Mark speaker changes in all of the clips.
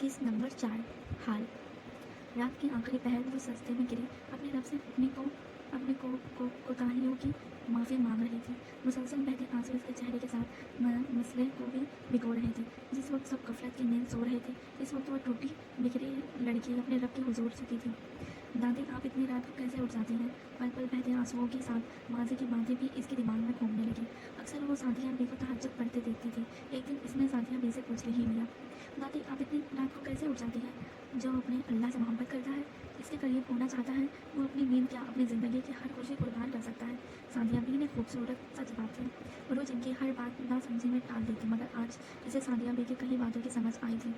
Speaker 1: किस नंबर 4 हाल। रात के आखिरी पहर वो सजदे में गिरी अपने रब से अपने कोताहियों की माफ़ी मांग रही थी। मुसलसल बहते आंसू उसके चेहरे के साथ मसले को भी भिगो रहे थे। जिस वक्त सब गफलत की नींद सो रहे थे, इस वक्त वह टूटी बिखरी लड़की अपने रब के हुजूर झुकी थी। दादी, आप इतनी रात को कैसे उठ जाती हैं? पल पल बहते आंसुओं के साथ माजी की बातें भी इसके दिमाग में घूमने लगी। अक्सर वो सादिया बी को तहज्जुद पढ़ते देखती थी। एक दिन इसने सादिया बी से पूछ ही लिया, दादी, आप इतनी रात को कैसे उठ जाती हैं? जो अपने अल्लाह से मोहब्बत करता है, इसके करीब होना चाहता है, वो अपनी नींद क्या अपनी ज़िंदगी की हर खुशी कुर्बान कर सकता है। सादिया बी ने खूबसूरत सा जवाब दिया। रोज़ इनकी हर बात नासमझी में टाल देती, मगर आज इसे सादिया बी की कई बातों की समझ आई थी।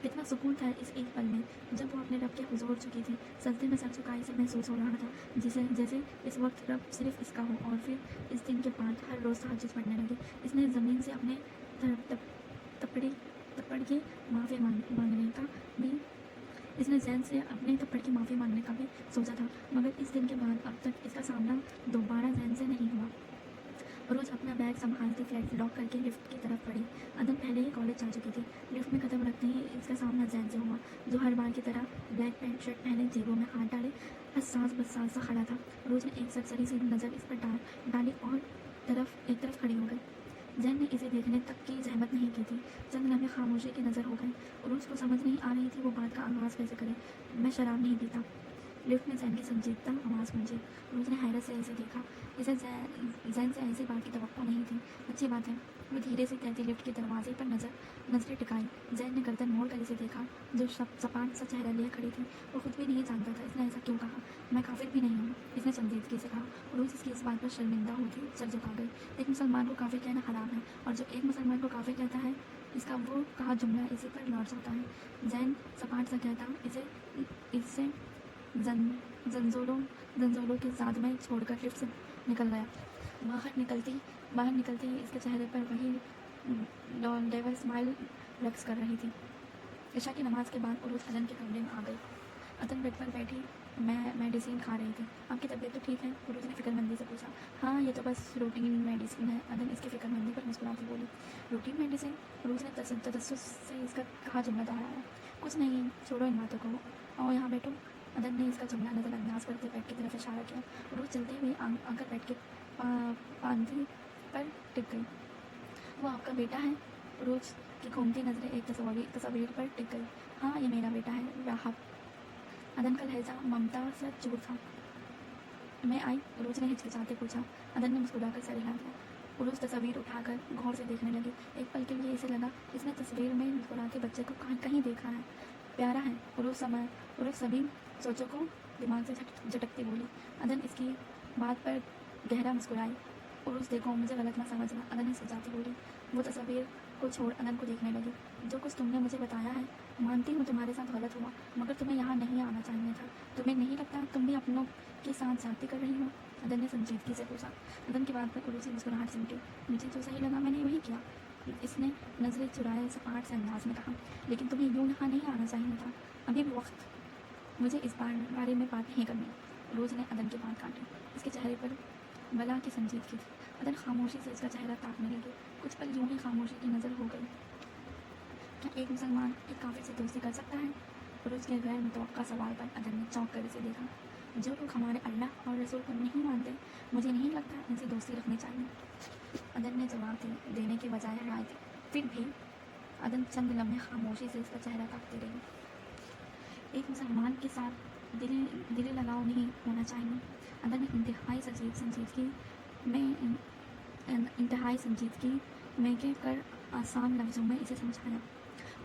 Speaker 1: कितना सुकून था इस एक पल में, जब वो अपने रब के हुजूर चुकी थी। सजदे में सर झुकाए से महसूस हो रहा था जैसे इस वक्त रब सिर्फ इसका हो। और फिर इस दिन के बाद हर रोज़ तहज्जुद पढ़ने लगी। इसने ज़मीन से अपने थप्पड़ के माफ़ी मांगने का भी इसने जैन से अपने थप्पड़ की माफ़ी मांगने का भी सोचा था, मगर इस दिन के बाद अब तक इसका सामना दोबारा जैन से नहीं हुआ। रोज़ अपना बैग संभालती फ्लैट लॉक करके लिफ्ट की तरफ बढ़ी। अदम पहले ही कॉलेज जा चुकी थी। लिफ्ट में कदम रखते ही इसका सामना जैन से हुआ, जो हर बार की तरह ब्लैक पैंट शर्ट पहने, जेबों में हाथ डाले हसास बसास सा खड़ा था। रोज़ ने एक सरसरी सी नज़र इस पर डाली और एक तरफ खड़ी हो गई। जैन ने इसे देखने तक की जहमत नहीं की थी। चंद लम्हे खामोशी की नज़र हो गई। रोज़ को समझ नहीं आ रही थी वो बात का आगाज़ कैसे करे। मैं शराब नहीं पीता। लिफ्ट में जैन की संजीदता आवाज़ गूंजी। रोज़ ने हैरत से इसे देखा। इसे जैन से ऐसी बात की तवक्को नहीं थी। अच्छी बात है। वो धीरे से कहती लिफ्ट के दरवाजे पर नजरें टिकाई। जैन ने गर्दन मोड़ कर इसे देखा, जो सपाट सा चेहरा लिए खड़ी थी। वो खुद भी नहीं जानता था इसने ऐसा क्यों कहा। मैं काफिर भी नहीं हूँ, इसने संजीदगी से कहा। रोज़ इसकी इस बात पर शर्मिंदा होती सर झुका गई। एक मुसलमान को काफिर कहना हराम है, और जो एक मुसलमान को काफिर कहता है, इसका वो कहा जुमला इसी पर लौट जाता है। जैन सपाट सा कहता इससे जंजोलों के जाद में छोड़कर लिफ्ट से निकल गया। बाहर निकलते ही इसके चेहरे पर वही डेवर स्माइल रक्स कर रही थी। ईशा की नमाज के बाद उरूज अदन के कमरे में आ गई। अदन बेड पर बैठी मैं मेडिसिन खा रही थी। आपकी तबीयत तो ठीक है? उरूज ने फिक्रमंदी से पूछा। हाँ, ये तो बस रूटीन मेडिसिन है। अदन इसकी फिक्रमंदी पर मुस्कुराती बोली। Routine medicine? उरूज ने तसस्सुस से इसका कहा जुमला दोहराया। कुछ नहीं, छोड़ो इन बातों को, आओ यहाँ बैठो। अदन ने इसका जुमला नज़रअंदाज करते बेड की तरफ इशारा किया। रोज़ चलते हुए आकर बेड के पांधी पर टिक गई। वो आपका बेटा है? रोज़ की घूमती नज़रें एक तस्वीर पर टिक गई। हाँ, ये मेरा बेटा है, राहब। अदन का लहजा ममता से चूर था। मैं आई? रोज़ ने हिचकिचाते पूछा। अदन ने मुस्कुराकर सर हिला दिया। रोज़ तस्वीर उठाकर गौर से देखने लगी। एक पल के लिए इसे लगा इसने तस्वीर में मुस्कुराते बच्चे को कहीं देखा है। प्यारा है। रोज़ सभी सोचों को दिमाग से झटकती बोली। अदन इसकी बात पर गहरा मुस्कुराई। रोज़ देखो, मुझे गलत ना समझना, अदन ने सजाती बोली। वो तस्वीर को छोड़ अदन को देखने लगी। जो कुछ तुमने मुझे बताया है, मानती हूँ तुम्हारे साथ गलत हुआ, मगर तुम्हें यहाँ नहीं आना चाहिए था। तुम्हें नहीं लगता तुम भी अपनों के साथ जाती कर रही हो? अदन ने संजीदगी से पूछा। अदन की बात पर उसी मुस्कुराहट से उठी। मुझे जो सही लगा मैंने वही किया, इसने नजरें चुराए सपाट से अंदाज में कहा। लेकिन तुम्हें यूँ यहाँ नहीं आना चाहिए था। अभी भी वक्त, मुझे इस बारे में बात नहीं करनी। रोज़ ने अदन की बात काटी। इसके चेहरे पर बला की संजीदगी थी। अदन खामोशी से इसका चेहरा ताकने लगी। कुछ पल यूं ही खामोशी की नज़र हो गई। क्या एक मुसलमान एक काफिर से दोस्ती कर सकता है? रोज़ के गैर मुतवक्का सवाल पर अदन ने चौंक कर इसे देखा। जो लोग हमारे अल्लाह और रसूल को नहीं मानते, मुझे नहीं लगता इनसे दोस्ती रखनी चाहिए। अदन ने जवाब देने के बजाय राय दी। फिर भी अदन चंद लम्हे खामोशी से इसका चेहरा ताकती रही। एक मुसलमान के साथ दिली लगाव नहीं होना चाहिए। अदन ने इंतहाई संजीदगी में कहकर आसान लफ्ज़ों में इसे समझाया।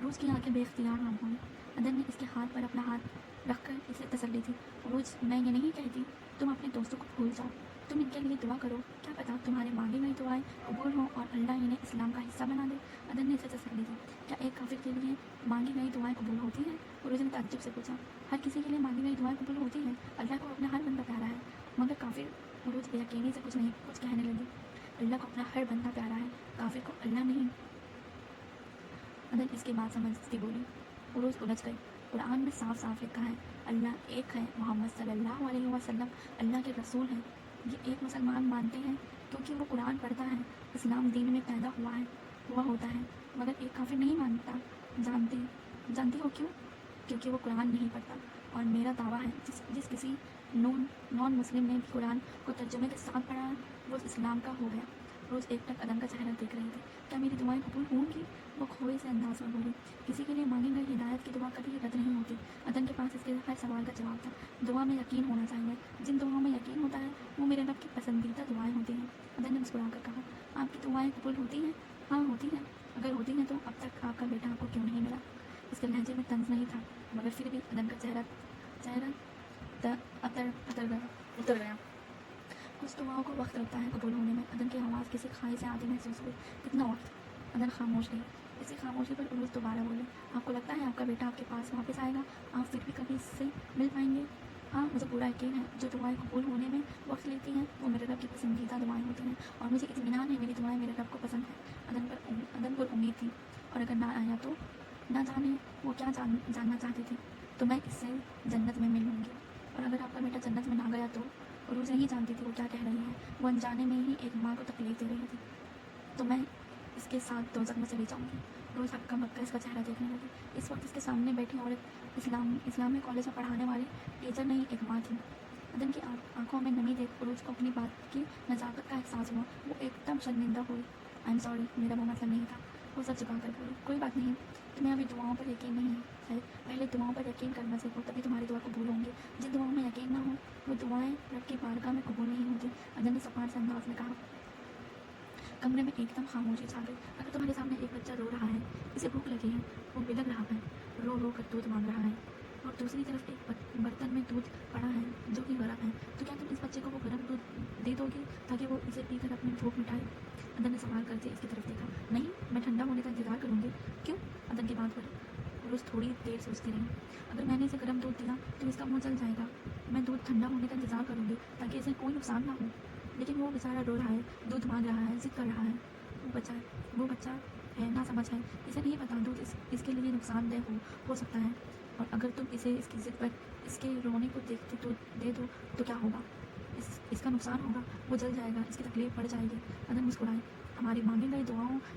Speaker 1: रोज़ की आंखें बेख्तियार नम हुई। अदन ने इसके हाथ पर अपना हाथ रखकर इसे तसल्ली दी। रोज़, मैं ये नहीं कहती तुम अपने दोस्तों को भूल जाओ, तुम इनके लिए दुआ करो। क्या पता तुम्हारी मांगी गई दुआएं कबूल हों और अल्लाह इन्हें इस्लाम का हिस्सा बना दे। अदन ने इसे तसल्ली दी। क्या एक काफिर के लिए मांगी गई दुआएं कबूल होती हैं? रोज़ ने ताज्जुब से पूछा। हर किसी के लिए मांगी गई दुआएं कबूल होती हैं। अल्लाह को अपना हर बंदा प्यारा है, मगर काफिर? रोज़ बेयकीनी से कुछ कहने लगी। अल्लाह को अपना हर बंदा प्यारा है, काफिर को अल्लाह नहीं। अदन इसकी बात समझती बोली। रोज़ उलझ गई। कुरान में साफ साफ लिखा है अल्लाह एक है, मोहम्मद सल्लल्लाहु अलैहि वसल्लम अल्लाह के रसूल हैं। ये एक मुसलमान मानते हैं क्योंकि वो कुरान पढ़ता है, इस्लाम दीन में पैदा हुआ होता है, मगर एक काफिर नहीं मानता। जानती हो क्यों? क्योंकि वो कुरान नहीं पढ़ता, और मेरा दावा है जिस जिस किसी नॉन मुस्लिम ने भी कुरान को तर्जुमे के साथ पढ़ा है वो इस्लाम का हो गया। रोज़ एकटक अदन का चेहरा देख रही थी। क्या मेरी दुआएं कबूल होंगी? वो खोए से अंदाज में बोली। किसी के लिए मांगी गई हिदायत की दुआ कभी रद्द नहीं होती। अदन के पास इसके हर सवाल का जवाब था। दुआ में यकीन होना चाहिए। जिन दुआओं में यकीन होता है वो मेरे रब की पसंदीदा दुआएं होती हैं। अदन ने मुस्कुरा कर कहा, आपकी दुआएं कबूल होती हैं? हाँ होती हैं। अगर होती हैं तो अब तक आपका बेटा आपको क्यों नहीं मिला? इसके लहजे में तंज नहीं था, मगर फिर भी अदन का चेहरा चेहरा उतर गया। कुछ दुआओं को वक्त लगता है कबूल होने में। अदन की आवाज़ किसी खाई से आती महसूस हुई। कितना वक्त? अदन खामोश रही। इसी खामोशी पर उर्वश दोबारा बोले, आपको लगता है आपका बेटा आपके पास वापस आएगा? आप फिर भी कभी इससे मिल पाएंगे? हाँ, मुझे पूरा यकीन है। जो दुआएं कबूल होने में वक्त लेती हैं वो मेरे रब की पसंदीदा दुआएं होती हैं, और मुझे इत्मीनान है मेरी दुआएं मेरे रब को पसंद है। अदन पर उम्मीद थी, और अगर ना आया तो ना जाने वो क्या जानना चाहती थी। तो मैं इससे जन्नत में मिलूंगी, और अगर आपका बेटा जन्नत में ना गया तो? रोज़ नहीं जानती थी वो क्या कह रही है। वो अनजाने में ही एक माँ को तकलीफ दे रही थी। तो मैं इसके साथ दोज़ख में चली जाऊँगी। रोज़ हक्का बक्का इसका चेहरा देखने लगी। इस वक्त इसके सामने बैठी औरत इस्लामी कॉलेज में पढ़ाने वाली टीचर नहीं, एक माँ थी। अदन की आंखों में नमी देख रोज़ को अपनी बात की नज़ाकत का एहसास हुआ। वो एकदम शर्मिंदा हुई। आई एम सॉरी, मेरा वो मतलब नहीं था। वो सच झुका कर बोली, कोई बात नहीं, तुम्हें अभी दुआओं पर यकीन नहीं है। पहले दुआओं पर यकीन करना सीखो, तभी तुम्हारी दुआ कबूल होंगी। जिन दुआओं में यकीन ना हो वो दुआएं रब की बारगाह में कबूल नहीं होती। अदन ने सपाट से अंदाज में कहा। कमरे में एकदम खामोशी छा गई। अगर तुम्हारे सामने एक बच्चा रो रहा है, इसे भूख लगी है, वो बिलख रहा है, रो रो कर दूध मांग रहा है, और दूसरी तरफ एक बर्तन में दूध पड़ा है जो कि गर्म है, तो क्या तुम इस बच्चे को वो गर्म दूध दे दोगे ताकि वो इसे पीकर अपनी भूख मिटाए? अदन ने सवाल करते इसकी तरफ देखा। नहीं, मैं ठंडा होने का इंतजार करूँगी। क्यों? अदन की बात पर रोज़ थोड़ी देर सोचती रही। अगर मैंने इसे गर्म दूध दिया तो इसका मुँह जल जाएगा। मैं दूध ठंडा होने का इंतजार करूँगी ताकि इसे कोई नुकसान ना हो। लेकिन वो बेचारा रो रहा है, दूध मांग रहा है, जिद कर रहा है। वो बच्चा है, ना समझ है। इसे नहीं पता दूध इसके लिए नुकसानदेह हो सकता है, और अगर तुम इसे इसकी जिद पर इसके रोने को देखते तो दे दो तो क्या होगा? इसका नुकसान होगा, वो जल जाएगा, इसकी तकलीफ बढ़ जाएगी। अदन मुस्कुराई। हमारी मांगी गई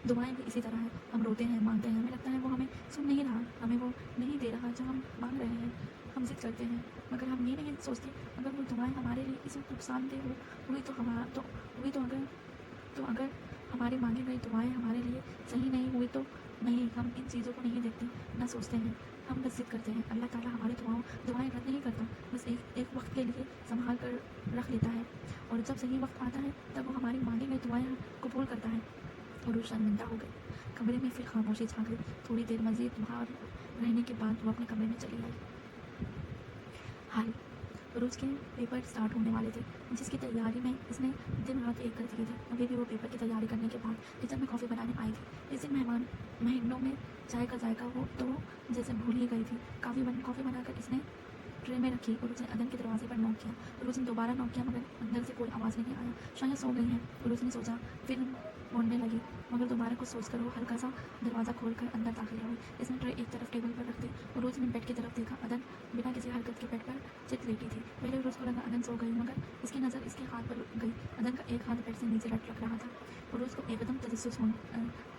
Speaker 1: दुआएं भी इसी तरह है। हम रोते हैं, मांगते हैं, हमें लगता है वो हमें सुन नहीं रहा, हमें वो नहीं दे रहा जो हम मांग रहे हैं। हम जिद करते हैं, मगर हम ये नहीं सोचते अगर वो दुआएं हमारे लिए इसे नुकसानदेह हुई तो अगर हमारी मांगी गई दुआएं हमारे लिए सही नहीं हुई तो? नहीं, हम इन चीज़ों को नहीं देखते, ना सोचते हैं। हम बस जिद करते हैं। अल्लाह ताला हमारी दुआएं रद्द नहीं करता, बस एक वक्त के लिए संभाल कर रख लेता है, और जब सही वक्त आता है तब वो हमारी मांगी गई दुआएं कबूल करता है। और वो शर्मिंदा हो गई। कमरे में फिर खामोशी छा गई। थोड़ी देर मज़ीद बाहर रहने के बाद वो अपने कमरे में चली आई। हाल रोज़ के पेपर स्टार्ट होने वाले थे, जिसकी तैयारी में इसने दिन रात एक कर दिए थे। अभी भी वो पेपर की तैयारी करने के बाद किचन में कॉफ़ी बनाने आई थी। इस दिन मेहमानों में चाय का जायका हो तो वो जैसे भूल ही गई थी। कॉफ़ी बनाकर इसने ट्रे में रखी और उसने अदन के दरवाजे पर नॉक किया। और उसने दोबारा नॉक किया, मगर अंदर से कोई आवाज़ नहीं आया। शायद सो गई है, और उसने सोचा। फिर बोलने लगी, मगर दोबारा कुछ सोचकर वो हल्का सा दरवाज़ा खोलकर अंदर दाखिल हुई। इसने ट्रे एक तरफ टेबल पर रख दी और उसने बेड की तरफ देखा। अदन बिना किसी हरकत के बेड पर चित लेटी थी। पहले रोज़ को लगा अदन सो गई, मगर इसकी नज़र इसके हाथ पर गई। अदन का एक हाथ बेड से नीचे लटक रहा था, और रोज़ को एकदम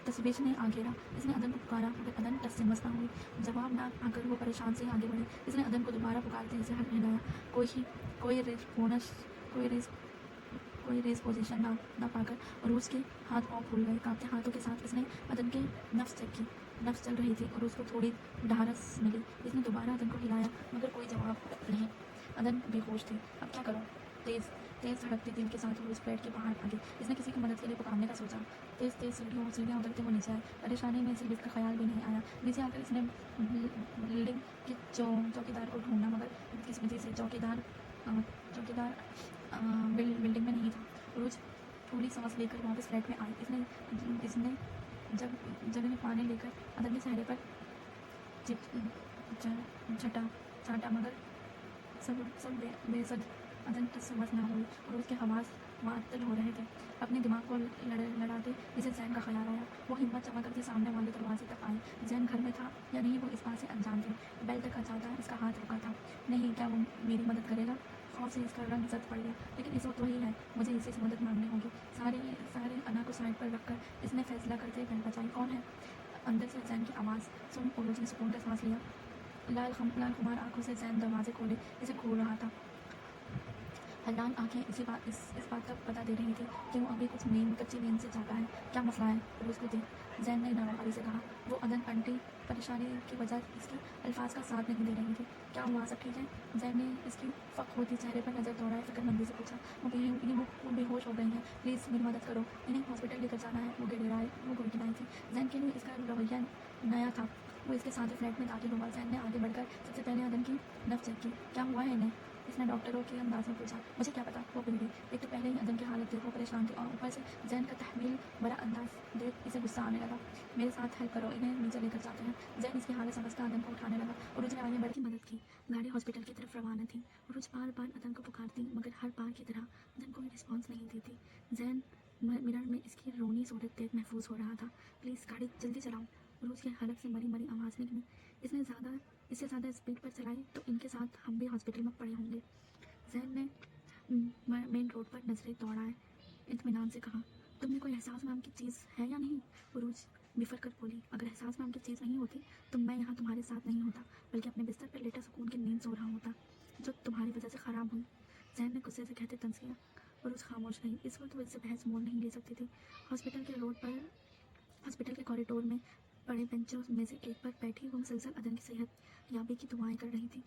Speaker 1: तशवीश ने आ घेरा। इसने अदन को पुकारा, मगर अदन टस से मस ना हुई। जवाब ना आकर वो परेशान से आगे बढ़ी। इसने अदन को दोबारा पुकारते इसे हाथ हिलाया। कोई रेस्पोजिशन ना पाकर और उसके हाथ पाँव फूल गए। कांपते हाथों के साथ इसने अदन के नफ्स चेक की। नफ्स चल रही थी और उसको थोड़ी ढारस मिली। इसने दोबारा अदन को हिलाया, मगर कोई जवाब नहीं। अदन बेहोश थी। अब क्या करूँ? तेज़ धड़कते दिल के साथ वो उस बेड के बाहर भागी। इसने किसी की मदद के लिए पुकारने का सोचा। तेज़ सीढ़ियाँ उतरते वो नीचे आए। परेशानी में इसे लिफ्ट का ख्याल भी नहीं आया। नीचे आकर इसने बिल्डिंग के चौकीदार को ढूंढा, मगर किस्मती से चौकीदार बिल्डिंग में नहीं था। रोज़ थोड़ी सांस लेकर वापस फ्लैट में आई। इसने जग में पानी लेकर अदन के चेहरे पर छाटा, मगर सब बेसद। अदन की समझ ना हुई और उसके हवास मुअत्तल हो रहे थे। अपने दिमाग को लड़ाते इसे जैन का ख्याल आया। वो हिम्मत जमा करके सामने वाले दरवाजे तक आई। जैन घर में था या नहीं वो इस बात से अनजान थे। बेल तक जाता इसका हाथ रुका था। नहीं, क्या वो मेरी मदद करेगा? खौफ से इसका रंग जद पड़ गया। लेकिन इस वक्त वही है, मुझे इसी से मदद मांगनी होगी। सारे अना को साइड पर रखकर इसने फैसला करते घर बचाई। कौन है? अंदर से जैन की आवाज़ सुन उरोज ने सुकून का सांस लिया। लाल खुमार आंखों से जैन दरवाजे खोले इसे घूर रहा था। हैरान आंखें इस बात का पता दे रही थी कि वो अभी कुछ कच्ची नींद से जागा है। क्या मसला है? उरोज को देख जैन ने नरमाई से कहा। वो अदन आंटी परेशानी की वजह इसके अल्फाज का साथ नहीं दे रही थी। क्या हुआ, सब ठीक है? जैन ने इसकी फक होती चेहरे पर नजर दौड़ाए फिक्रमंदी से पूछा। वो बेहोश हो गई हैं, प्लीज़ मेरी मदद करो, इन्हें हॉस्पिटल लेकर जाना है। वो गिड़गिड़ाई थी। जैन के लिए इसका रवैया नया था। वो इसके साथ ही फ्लैट में दाखिल हुआ। जैन ने आगे बढ़कर सबसे पहले अदन की नफ चेक की। क्या हुआ है इन्हें? इसने डॉक्टरों के अंदाज में पूछा। मुझे क्या पता, वो बिगड़ी। एक तो पहले ही अदन की हालत देखो परेशान थी और ऊपर से जैन का तहमील बड़ा अंदाज देख इसे गुस्सा आने लगा। मेरे साथ हेल्प करो, इन्हें नीचे लेकर जाते हैं। जैन इसकी हालत समझकर अदन को उठाने लगा और उसने आगे बढ़ की मदद की। गाड़ी हॉस्पिटल की तरफ रवाना थी। रोज बार बार अदन को पुकारती मगर हर बार की तरह अदन कोई रिस्पॉन्स नहीं देती। जैन मिरर में इसकी रोनी सूरत देख महफूज हो रहा था। प्लीज़ गाड़ी जल्दी चलाओ। रोज की हलक से मरी मरी आवाज़ निकली। इससे ज़्यादा स्पीड पर चलाई तो इनके साथ हम भी हॉस्पिटल में पड़े होंगे। जैन ने मेन रोड पर नजरें दौड़ाए इत्मीनान से कहा। तुमने कोई एहसास नाम की चीज़ है या नहीं? उरूज बिफर कर बोली। अगर एहसास नाम की चीज़ नहीं होती तो मैं यहाँ तुम्हारे साथ नहीं होता, बल्कि अपने बिस्तर पर लेटा सुकून की नींद सो रहा होता, जो तुम्हारी वजह से ख़राब हुई। जैन ने गुस्से से कहते तंज किया। उरूज खामोश रही। इस वक्त वो इससे बहस मोड़ नहीं ले सकती थी। हॉस्पिटल के कॉरिडोर में बड़े बेंचों में से एक पर बैठी वो मुसलसल अदन की सेहत याबी की दुआएं कर रही थी।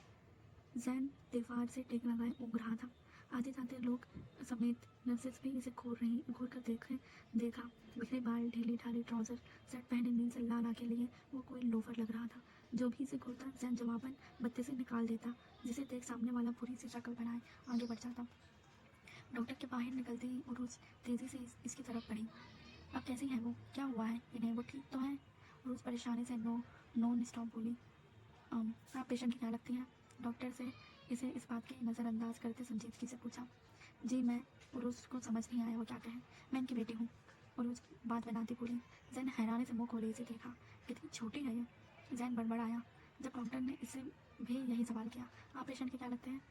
Speaker 1: जैन दीवार से टेक लगाए ऊँग रहा था। आते जाते लोग समेत नर्सेस भी इसे घूर कर देखा। बिखरे बाल, ढीली ढाली ट्राउजर, शर्ट पहने नींद से लाल आंखें लिए वो कोई लोफर लग रहा था। जो भी इसे घूरता जैन जवाबन बत्ती से निकाल देता, जिसे देख सामने वाला बुरी सी शक्ल बनाए आगे बढ़ जाता। डॉक्टर के बाहर निकलते ही उरूज तेजी से इसकी तरफ बढ़ी। अब कैसी है वो? क्या हुआ है इन्हें? वो ठीक तो है? उरूज परेशानी से नॉन स्टॉप बोली। आप पेशेंट की क्या लगती हैं? डॉक्टर से इसे इस बात की नज़रअंदाज करते संजीदगी से पूछा। जी मैं। उरूज को समझ नहीं आया वो क्या कहे। मैं इनकी बेटी हूँ, उरूज बात बनाती बोली। जैन हैरानी से मुँह खोले इसे देखा। कितनी छोटी है ये। जैन बड़बड़ाया जब डॉक्टर ने इससे भी यही सवाल किया। आप पेशेंट के क्या लगते हैं?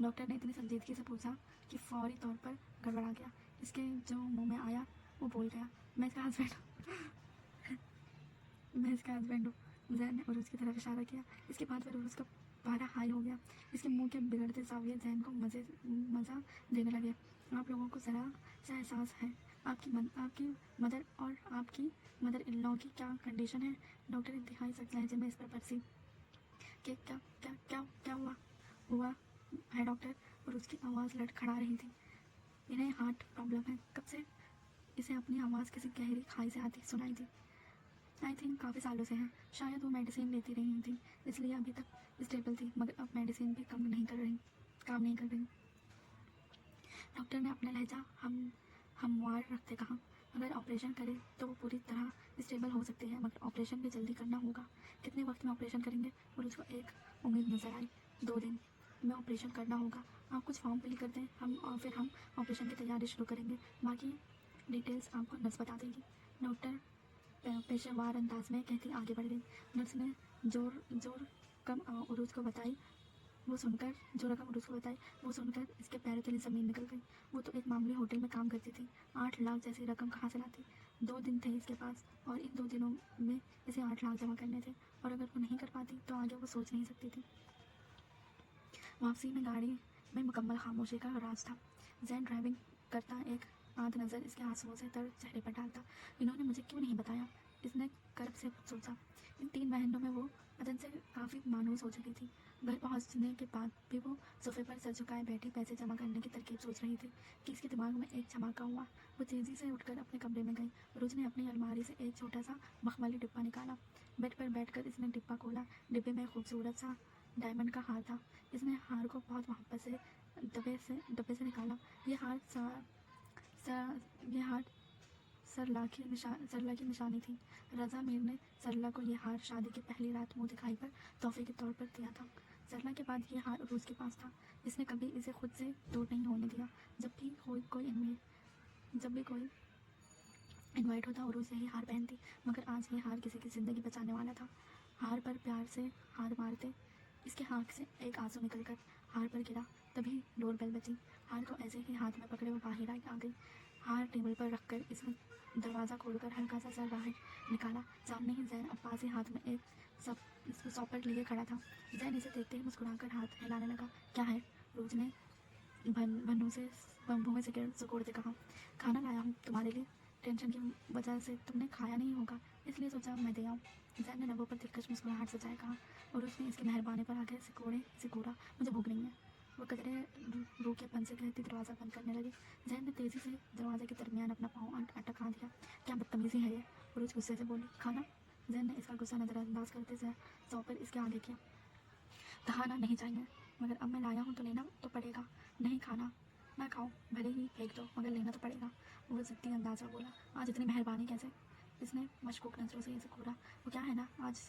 Speaker 1: डॉक्टर ने इतनी संजीदगी से पूछा कि फौरी तौर पर गड़बड़ा गया। इसके जो मुंह में आया वो बोल गया। मैं इसका हस्बैंड मैं इसका हस्बैंड हूँ। जैन ने उरूज की तरफ इशारा किया। इसके बाद फिर उरूज का पारा हाई हो गया। इसके मुंह के बिगड़ते जाविये जैन को मज़ा देने लगे। आप लोगों को ज़रा सा एहसास है आपकी मदर और आपकी मदर इन लॉ की क्या कंडीशन है? डॉक्टर इंतहाई सख्त लहजे में इस पर बरसी। कि क्या क्या क्या क्या हुआ है डॉक्टर? और उसकी आवाज़ लड़खड़ा रही थी। इन्हें हार्ट प्रॉब्लम है। कब से? इसे अपनी आवाज़ किसी गहरी खाई से आती सुनाई दी। आई थिंक काफ़ी सालों से है। शायद वो मेडिसिन लेती रही थी इसलिए अभी तक स्टेबल थी, मगर अब मेडिसिन भी काम नहीं कर रही। डॉक्टर ने अपना लहजा हमवार रखते कहा। अगर ऑपरेशन करे तो वो पूरी तरह स्टेबल हो सकती है, मगर ऑपरेशन भी जल्दी करना होगा। कितने वक्त में ऑपरेशन करेंगे? और उसको एक उम्मीद नजर आई। 2 दिन में ऑपरेशन करना होगा। आप कुछ फॉर्म फिल कर दें और फिर हम ऑपरेशन की तैयारी शुरू करेंगे। बाकी डिटेल्स आपको नर्स बता देगी। डॉक्टर पेशेवर अंदाज में कहती आगे बढ़ गई। नर्स ने जो रकम उरूज को बताई वो सुनकर इसके पैरों तले ज़मीन निकल गई। वो तो एक मामूली होटल में काम करती थी, 8 लाख जैसी रकम कहाँ से लाती? 2 दिन थे इसके पास और इन 2 दिनों में इसे 8 लाख जमा करने थे, और अगर वो नहीं कर पाती तो आगे वो सोच नहीं सकती थी। वापसी में गाड़ी में मुकम्मल खामोशी का राज था। जैन ड्राइविंग करता एक आध नज़र इसके आंसुओं से तर चेहरे पर डालता। इन्होंने मुझे क्यों नहीं बताया? इसने कर्ब से सोचा। इन 3 महीनों में वो अदन से काफ़ी मायूस हो चुकी थी। घर पहुंचने के बाद भी वो सोफे पर सर झुकाए बैठी पैसे जमा करने की तरकीब सोच रही थी कि इसके दिमाग में एक धमाका हुआ। वो तेज़ी से उठकर अपने कमरे में गई। रोज ने अपनी अलमारी से एक छोटा सा मखमली डिब्बा निकाला। बेड पर बैठकर इसने डिब्बा खोला। डिब्बे में खूबसूरत सा डायमंड का हार था। इसने हार को बहुत मोहब्बत से डब्बे से निकाला। ये हार सरला की निशानी थी। रज़ा मीर ने सरला को यह हार शादी की पहली रात मुंह दिखाई पर तोहफे के तौर पर दिया था। सरला के बाद यह हार उरूज के पास था। इसने कभी इसे खुद से दूर नहीं होने दिया। जब भी कोई इनवाइट होता उरूज यही हार पहनती, मगर आज ये हार किसी की ज़िंदगी बचाने वाला था। हार पर प्यार से हार मारते इसके हाथ से एक आंसू निकलकर हार पर गिरा। तभी डोरबेल बजी। हार को ऐसे ही हाथ में पकड़े वो बाहर आ गई। हार टेबल पर रखकर इसने दरवाज़ा खोलकर हल्का सा सर बाहर निकाला। सामने ही जैन अब्बासी हाथ में एक सॉकेट लिए खड़ा था। जैन इसे देखते ही मुस्कुराकर हाथ हिलाने लगा। क्या है? रोज ने भन्नू से मुंह में सिगरेट सिकोड़ते कहा। खाना लाया हूँ तुम्हारे लिए। टेंशन की वजह से तुमने खाया नहीं होगा, इसलिए सोचा मैं दे आऊँ। जैन ने लबों पर दिलकश मुस्कुराहट सजाए कहा और उसने इसके मेहरबानी पर आगे सिकोड़ा। मुझे भूख नहीं है। वो कतरे रूखेपन से कहती दरवाज़ा बंद करने लगी। जैन ने तेज़ी से दरवाजे के दरमियान अपना पाँव अटका दिया। क्या बदतमीजी है ये? रोज गुस्से से बोली। खाना? जैन ने इसका गुस्सा नज़रअंदाज करते सौंपर इसके आगे किया। खाना नहीं चाहिए, मगर अब मैं लाया हूँ तो लेना तो पड़ेगा। नहीं खाना मैं खाऊं, भले ही फेंक दो, मगर लेना तो पड़ेगा। वो ज़िद्दी अंदाज में बोला। आज इतनी मेहरबानी कैसे? इसने मशकूक नज़रों से इसे घूरा। वो क्या है ना, आज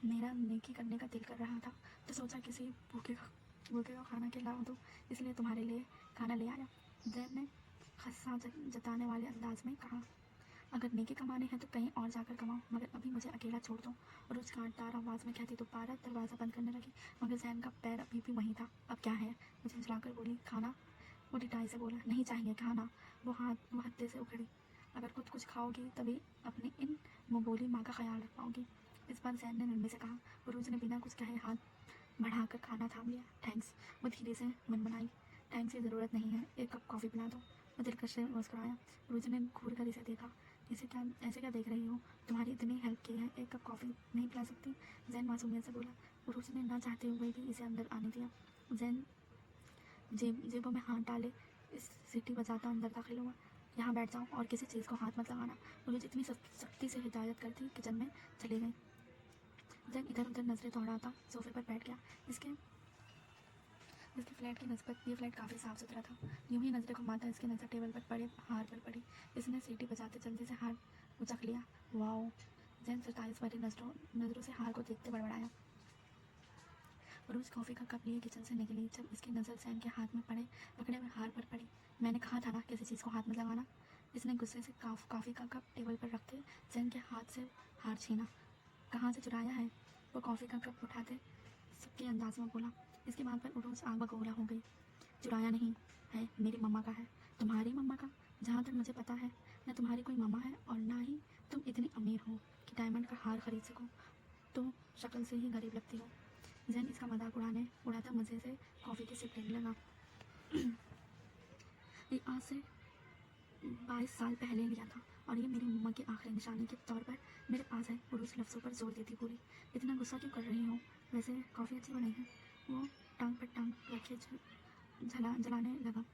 Speaker 1: मेरा नेकी करने का दिल कर रहा था, तो सोचा किसी भूखे को खाना खिला दूँ, इसलिए तुम्हारे लिए खाना ले आया। जैन ने खस्सा जताने वाले अंदाज में कहा। अगर नेकी कमाने हैं तो कहीं और जाकर कमाओ, मगर अभी मुझे अकेला छोड़ दो। और उस कांटदार आवाज़ में कहती दोबारा दरवाज़ा बंद करने लगी, मगर जैन का पैर अभी भी वहीं था। अब क्या है? मुझे झुलाकर बोली। खाना? वो डिटाई से बोला। नहीं चाहिए खाना। वो हत्थे से उखड़ी। अगर कुछ खाओगी तभी अपनी इन मुंहबोली माँ का ख्याल रख पाओगी। इस बार जैन ने नरमी से कहा। उरूज ने बिना कुछ कहे हाथ बढ़ाकर खाना थाम लिया। थैंक्स। वो धीरे से मनमनाई। थैंक्स की ज़रूरत नहीं है, एक कप कॉफ़ी पिला दो। वो दिलकश से मुस्कुराया। उरूज ने घूर कर इसे देखा। ऐसे क्या देख रही हो? तुम्हारी इतनी हेल्प की है, एक कप कॉफ़ी नहीं पिला सकती? जैन मासूमियत से बोला। उरूज ने ना चाहते हुए भी इसे अंदर आने दिया। जैन जेबों में हाथ डाले इस सीटी बजाता अंदर दाखिल हुआ। यहाँ बैठ जाओ और किसी चीज़ को हाथ मत लगाना। उरूज इतनी सख्ती से हिदायत करती किचन में चली गई। जैन इधर उधर नजरें दौड़ाता सोफे पर बैठ गया। इसके फ्लैट की नस्बत ये फ्लैट काफ़ी साफ़ सुथरा था। यूं ही नज़रें घुमाता इसकी नज़र टेबल पर पड़े हार पर पड़ी। इसने सीटी बजाते जल्दी से हार उचक लिया। वाओ! जैन सरताइज भरी नज़रों से हार को देखते बड़बड़ाया। रोज़ कॉफ़ी का कप लिए किचन से निकली जब इसकी नज़र जैन के हाथ में पकड़े हुए हार पर पड़ी। मैंने कहा था ना किसी चीज़ को हाथ मत लगाना। इसने गुस्से से कॉफ़ी का कप टेबल पर रखते जैन के हाथ से हार छीना। कहाँ से चुराया है? वो कॉफ़ी का कप उठाते सबके अंदाज में बोला। इसकी बात पर उरोज आग बगोला हो गई। चुराया नहीं है, मेरी मम्मा का है। तुम्हारी मम्मा का? जहाँ तक मुझे पता है न तुम्हारी कोई मम्मा है और ना ही तुम इतनी अमीर हो कि डायमंड का हार खरीद सको। तुम शक्ल से ही गरीब लगती हो। जैन इसका मजाक उड़ाता मज़े से कॉफ़ी की सिप लेने लगा। ये आज से 22 साल पहले लिया था और ये मेरी मम्मा की आखिरी निशानी के तौर पर मेरे पास है। पुरुष लफ्ज़ों पर जोर देती बोली। इतना गुस्सा क्यों कर रही हो? वैसे कॉफ़ी अच्छी बनी है। वो टांग पर टांग रखे जलाने लगा।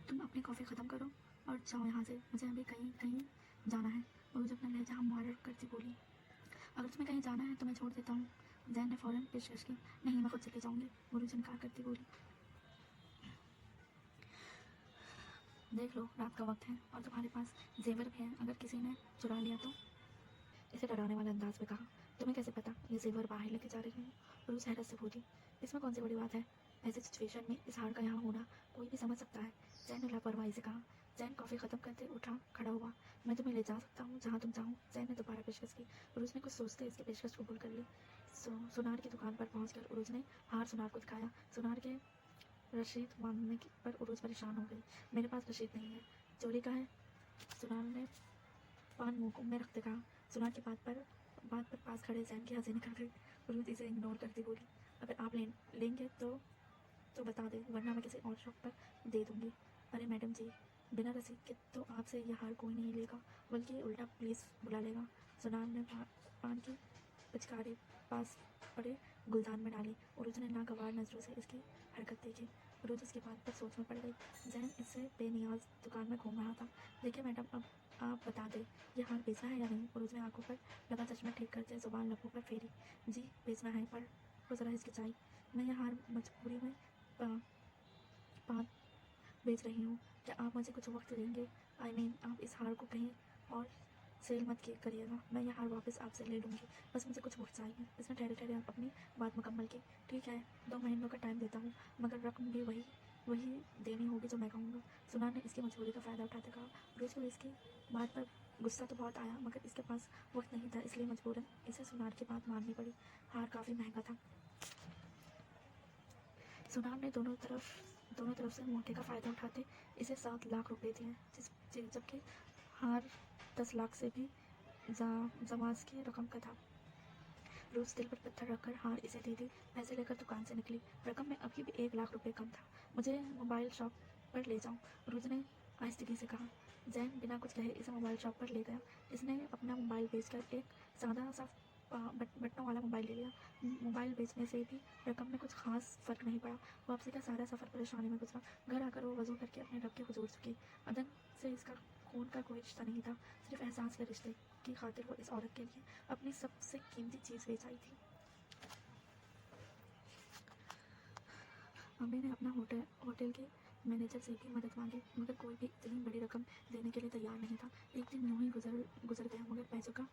Speaker 1: तुम अपनी कॉफ़ी ख़त्म करो और जाओ यहाँ से, मुझे अभी कहीं जाना है। पुरुष अपना लहजा मुहावरा करती बोली। अगर तुम्हें कहीं जाना है तो मैं छोड़ देता हूँ। जैन ने फ़ौरन पेशकश की। नहीं, मैं खुद चली जाऊँगी, पुरुष इनकार करती बोली। देख लो रात का वक्त है और तुम्हारे पास जेवर भी है, अगर किसी ने चुरा लिया तो? इसे डराने वाले अंदाज में कहा। तुम्हें कैसे पता ये जेवर बाहर लेके जा रही हूँ? रूस हैरत से बोली। इसमें कौन सी बड़ी बात है? ऐसी सिचुएशन में इस हार का यहाँ होना कोई भी समझ सकता है। जैन ने लापरवाही से कहा। जैन कॉफ़ी ख़त्म करते खड़ा हुआ। मैं तुम्हें ले जा सकता हूँ जहाँ तुम चाहो। जैन ने दोबारा पेशकश की। उरूज ने कुछ सोचते इसकी पेशकश कबूल कर ली। सुनार की दुकान पर पहुँचकर उरूज ने हार सुनार को दिखाया। सुनार के रसीद मांगने पर उरूज परेशान हो गई। मेरे पास रसीद नहीं है। चोरी का है? सुनार ने पान मुंह में रखते कहा। सुनार की बात पर पास खड़े जैन की हंसी निकल गई। उरूज इसे इग्नोर करती बोली। अगर आप लेंगे तो बता दें, वरना मैं किसी और शॉप पर दे दूंगी। अरे मैडम जी, बिना रसीद के तो आपसे यह हार कोई नहीं लेगा, बल्कि उल्टा पुलिस बुला लेगा। सुनार ने पान की पिचकारी पास पड़े गुलदान में डाली। उरूज ने नागवार नज़रों से इसकी हरकत देखी। उरूज इसकी बात पर सोच में पड़ गई। जैन इससे बेनियाज दुकान में घूम रहा था। देखिए मैडम, अब आप बता दें, ये हार बेचना है या नहीं? उरूज ने आंखों पर लगा चश्मा ठीक करते जुबान लबों पर फेरी। जी बेचना है, पर वो ज़रा हिचकिचाई। मैं यह हार मजबूरी में पान बेच रही हूँ। क्या आप मुझे कुछ वक्त देंगे? आप इस हार को कहीं और सेल मत करिएगा। मैं यह हार वापस आपसे ले लूँगी, बस मुझे कुछ वक्त चाहिए। इसने ठहरे ठहरे अपनी बात मुकम्मल की। ठीक है, 2 महीनों का टाइम देता हूँ, मगर रकम भी वही देनी होगी जो मैं कहूँगा। सुनार ने इसकी मजबूरी का फ़ायदा उठाते कहा। रोज़ को इसकी बात पर गुस्सा तो बहुत आया, मगर इसके पास वक्त नहीं था, इसलिए मजबूरन इसे सुनार की बात माननी पड़ी। हार काफ़ी महंगा था। सुनार ने दोनों तरफ से मौके का फ़ायदा उठाते इसे 7 लाख रुपए दिए, जबकि हार 10 लाख से भी जमाज की रकम का था। रोज दिल पर पत्थर रखकर हार इसे दे दी। पैसे लेकर दुकान से निकली। रकम में अभी भी 1 लाख रुपए कम था। मुझे मोबाइल शॉप पर ले जाऊं, रोज ने आहिस्तगी से कहा। जैन बिना कुछ कहे इसे मोबाइल शॉप पर ले गया। इसने अपना मोबाइल बेचकर एक सादा सा बटनों वाला मोबाइल ले लिया। मोबाइल बेचने से भी रकम में कुछ खास फर्क नहीं पड़ा। वापसी का सारा सफर परेशानी में गुजरा। घर आकर वो वजू करके अपने रब के हुजूर झुकी। अदन से इसका खून का कोई रिश्ता नहीं था, सिर्फ एहसास के रिश्ते की खातिर वो इस औरत के लिए अपनी सबसे कीमती चीज़ बेच आई थी। अम्मी ने अपना होटल के मैनेजर से भी मदद मांगी, मगर कोई भी इतनी बड़ी रकम देने के लिए तैयार नहीं था। एक दिन यूं ही गुजर गया, मगर पैसों का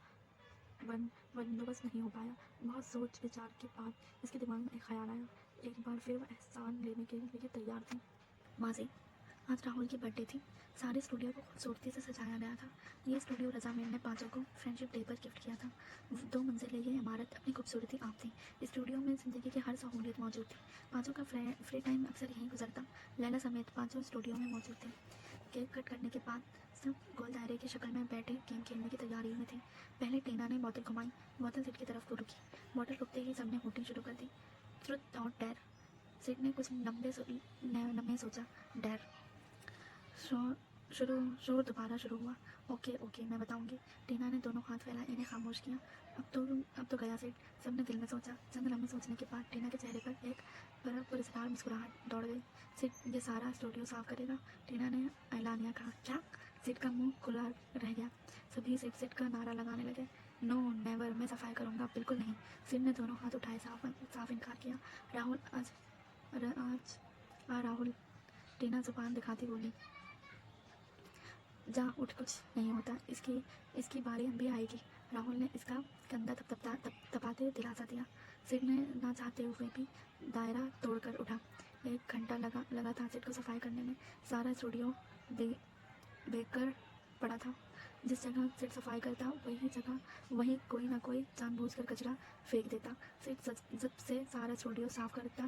Speaker 1: बंदोबस्त नहीं हो पाया। बहुत सोच विचार के बाद इसके दिमाग में एक ख्याल आया। एक बार फिर वह एहसान लेने के लिए तैयार थी। माजी, आज राहुल की बर्थडे थी। सारे स्टूडियो को खूबसूरती से सजाया गया था। ये स्टूडियो रजा मीर ने पाँचों को फ्रेंडशिप डे पर गिफ्ट किया था। 2 मंजिलें ये इमारत अपनी खूबसूरती आप थी। स्टूडियो में ज़िंदगी की हर सहूलियत मौजूद थी। पाँचों का फ्री टाइम अक्सर यहीं गुजरता। लैला समेत पाँचों स्टूडियो में मौजूद थे। केक कट करने के बाद सब गोल दायरे की शक्ल में बैठे गेम खेलने की तैयारी में थे। पहले टीना ने बोतल घुमाई। बोतल सिट की तरफ को रुकी। बोतल रुकते ही सबने वोटिंग शुरू कर दी। ट्रुथ और डेयर। सिट ने कुछ लम्बे सोचा। डेयर। शोर दोबारा शुरू हुआ। ओके ओके, मैं बताऊंगी। टीना ने दोनों हाथ फैलाए, इन्हें खामोश किया। अब तो गया सेठ, सबने दिल में सोचा। चंद लम्हे सोचने के बाद टीना के चेहरे पर एक पुरस्कार मुस्कुराहट दौड़ गई। सेठ ये सारा स्टूडियो साफ करेगा, टीना ने ऐलानिया कहा। क्या? सेठ का मुंह खुला रह गया। सभी सेठ का नारा लगाने लगे। नो नेवर, मैं सफाई करूंगा, बिल्कुल नहीं। सेठ ने दोनों हाथ उठाए, साफ इनकार किया। राहुल आज राहुल, टीना जुबान दिखाती बोली। जा उठ, कुछ नहीं होता, इसकी बारी भी आएगी। राहुल ने इसका कंधा तपाते दिलासा दिया। सिड ने ना चाहते हुए भी दायरा तोड़कर उठा। 1 घंटा लगा था सिड को सफाई करने में। सारा स्टूडियो बेकार पड़ा था। जिस जगह सिड सफाई करता वहीं कोई ना कोई जानबूझकर कचरा फेंक देता। सिड जब से सारा स्टूडियो साफ करता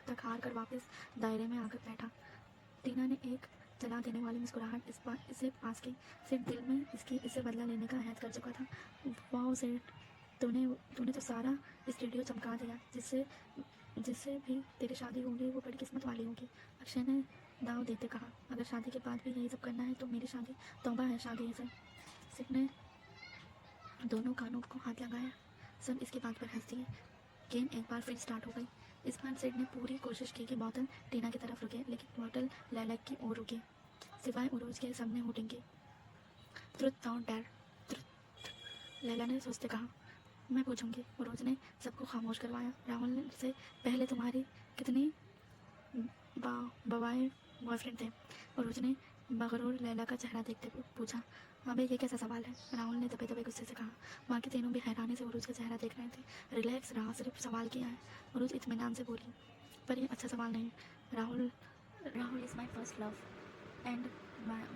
Speaker 1: थक हार कर वापस दायरे में आकर बैठा। टीना ने एक जला देने वाली मुस्कुराहट इसे पास की। सिर्फ दिल में इससे बदला लेने का अहद कर चुका था। वाह सेठ, तूने तो सारा स्टूडियो चमका दिया। जिससे भी तेरी शादी होगी वो बड़ी किस्मत वाली होगी, अक्षय ने दाव देते कहा। अगर शादी के बाद भी यही सब करना है तो मेरी शादी तौबा है शादी से। सिख ने दोनों कानों को हाथ लगाया। सब इसकी बात पर हंस दिए। गेम एक बार फिर स्टार्ट हो गई। इस बार सिड ने पूरी कोशिश की कि बोतल टीना की तरफ रुके, लेकिन बोतल लैला की ओर रुकी। सिवाय उरोज के सबने वोटिंग की। ट्रुथ और डेयर। ट्रुथ, लैला ने सोचते कहा। मैं पूछूंगी। उरोज ने सबको खामोश करवाया। राहुल से पहले तुम्हारी कितनी बवाए बॉयफ्रेंड थे? उरोज ने मगरूर लैला का चेहरा देखते पूछा। अबे ये कैसा सवाल है? राहुल ने दबे दबे गुस्से से कहा। बाकी तीनों भी हैरानी से उरोज का चेहरा देख रहे थे। रिलैक्स रहा, सिर्फ सवाल किया है। उरोज इत्मीनान से बोली। पर ये अच्छा सवाल नहीं। Rahul is my first love and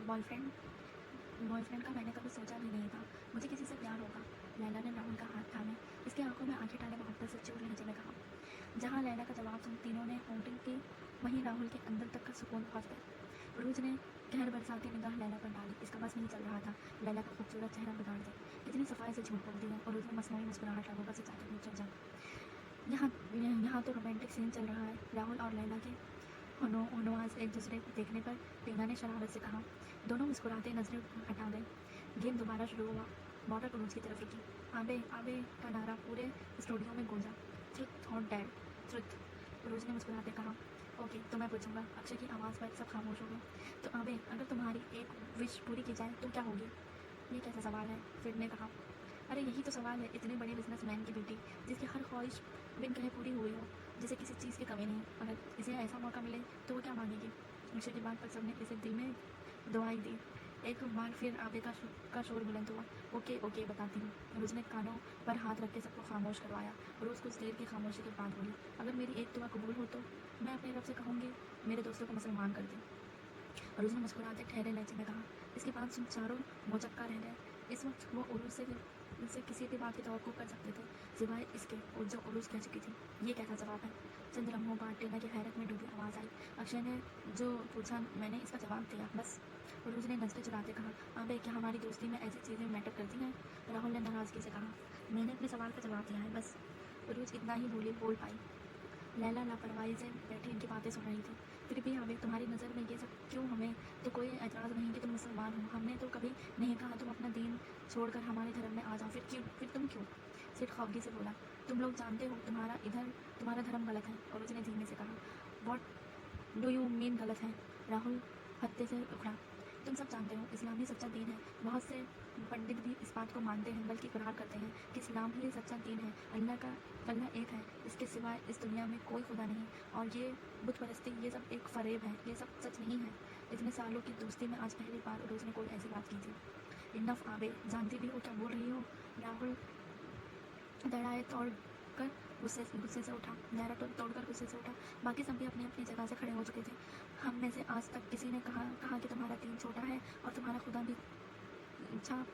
Speaker 1: boyfriend का मैंने कभी सोचा भी नहीं था मुझे किसी से प्यार होगा। लैला ने राहुल का हाथ थामे। इसकी आंखों में आंखें डाले मोहब्बत से चूर लहजे में कहा। जहाँ लैला का जवाब सुन तीनों ने वोटिंग की, वहीं राहुल के अंदर तक का सुकून पहुँच गया। उरूज ने गहर बरसाती निगाह लैला पर डाली। इसका बस नहीं चल रहा था लैला का खूबसूरत चेहरा बिगाड़ दे। कितनी सफाई से झूठ बोल दिया। उरूज ने मसनूई मुस्कुराहट लगोगा से चाहते हुए चल जा। यहाँ तो रोमांटिक सीन चल रहा है। राहुल और लैला के होनवाज एक दूसरे को देखने पर टीना ने शरारत से कहा। दोनों मुस्कुराते नजरें हटा गए। गेम दोबारा शुरू हुआ। बॉर्डर उरूज की तरफ रुकी। आबे आबे का नारा पूरे स्टूडियो में गूंजा। ट्रुथ और डेयर। ट्रुथ, उरूज ने मुस्कुराते कहा। ओके, तो मैं पूछूंगा। अक्षय की आवाज़ पर सब खामोश हो गए। तो आबे, अगर तुम्हारी एक विश पूरी की जाए तो क्या होगी? ये कैसा सवाल है? फिर ने कहा। अरे यही तो सवाल है, इतने बड़े बिजनेसमैन की बेटी जिसकी हर ख्वाहिश बिन कहे पूरी हुई हो, जिसे किसी चीज़ की कमी नहीं, अगर इसे ऐसा मौका मिले तो वो क्या मांगेगी? अक्षय की बात पर सबने इसे दिल में दुआई दी। एक बार फिर आबे का शोर बुलंद हुआ। ओके ओके, बताती हूँ। रोज ने कानों पर हाथ रख के सबको खामोश करवाया। रोज कुछ देर की खामोशी के बाद बोली। अगर मेरी एक दुआ कबूल हो तो मैं अपने रब से कहूँगी मेरे दोस्तों को मुसलमान कर दे। उरूज ने मुस्कुराते ठहरे लहजे में कहा। इसके बाद सुन चारों मोचक्का रह गए। इस वक्त वो उरूज से मुझसे किसी भी बात की तवक्को कर सकते थे सिवाय इसके और जो उरूज कह चुकी थी। ये कैसा जवाब है? चंद लम्हों बाद टीना की हैरत में डूबी आवाज़ आई। अक्षय ने जो पूछा मैंने इसका जवाब दिया, बस। उरूज ने नजरें चुराते कहा, अबे क्या हमारी दोस्ती में ऐसी चीज़ें मैटर करती हैं? राहुल ने नाराज़गी से कहा, मैंने अपने सवाल का जवाब दिया है, बस। उरूज इतना ही बोल पाई। लैला लापरवाही से बैठी इनकी बातें सुन रही थी। फिर भी अबे तुम्हारी नज़र में ये सब क्यों? हमें तो कोई एतराज़ नहीं कि तुम मुसलमान हो। हमने तो कभी नहीं कहा तुम अपना दीन छोड़कर हमारे धर्म में आ जाओ। फिर तुम क्यों? सिर्फ खौफगी से बोला, तुम लोग जानते हो तुम्हारा धर्म गलत है। और उसने धीमे से कहा, वॉट डू यू मीन गलत है? राहुल हत्ते से उखड़ा, तुम सब जानते हो इस्लाम ही सच्चा दीन है। बहुत से पंडित भी इस बात को मानते हैं, बल्कि इकरार करते हैं कि इस्लाम ही सच्चा दीन है। अल्लाह एक है, इसके सिवाय इस दुनिया में कोई खुदा नहीं। और ये बुत परस्ती, ये सब एक फरेब है, ये सब सच नहीं है। इतने सालों की दोस्ती में आज पहली बार उरूज ने कोई ऐसी बात की थी। इनफ आबे, जानती भी हो क्या बोल रही हो? राहुल दड़ाए तोड़कर गुस्से से उठा। दायरा तोड़कर गुस्से से उठा। बाकी सब भी अपनी अपनी जगह से खड़े हो चुके थे। हम में से आज तक किसी ने कहा कि तुम्हारा दीन छोटा है और तुम्हारा खुदा भी। अच्छा,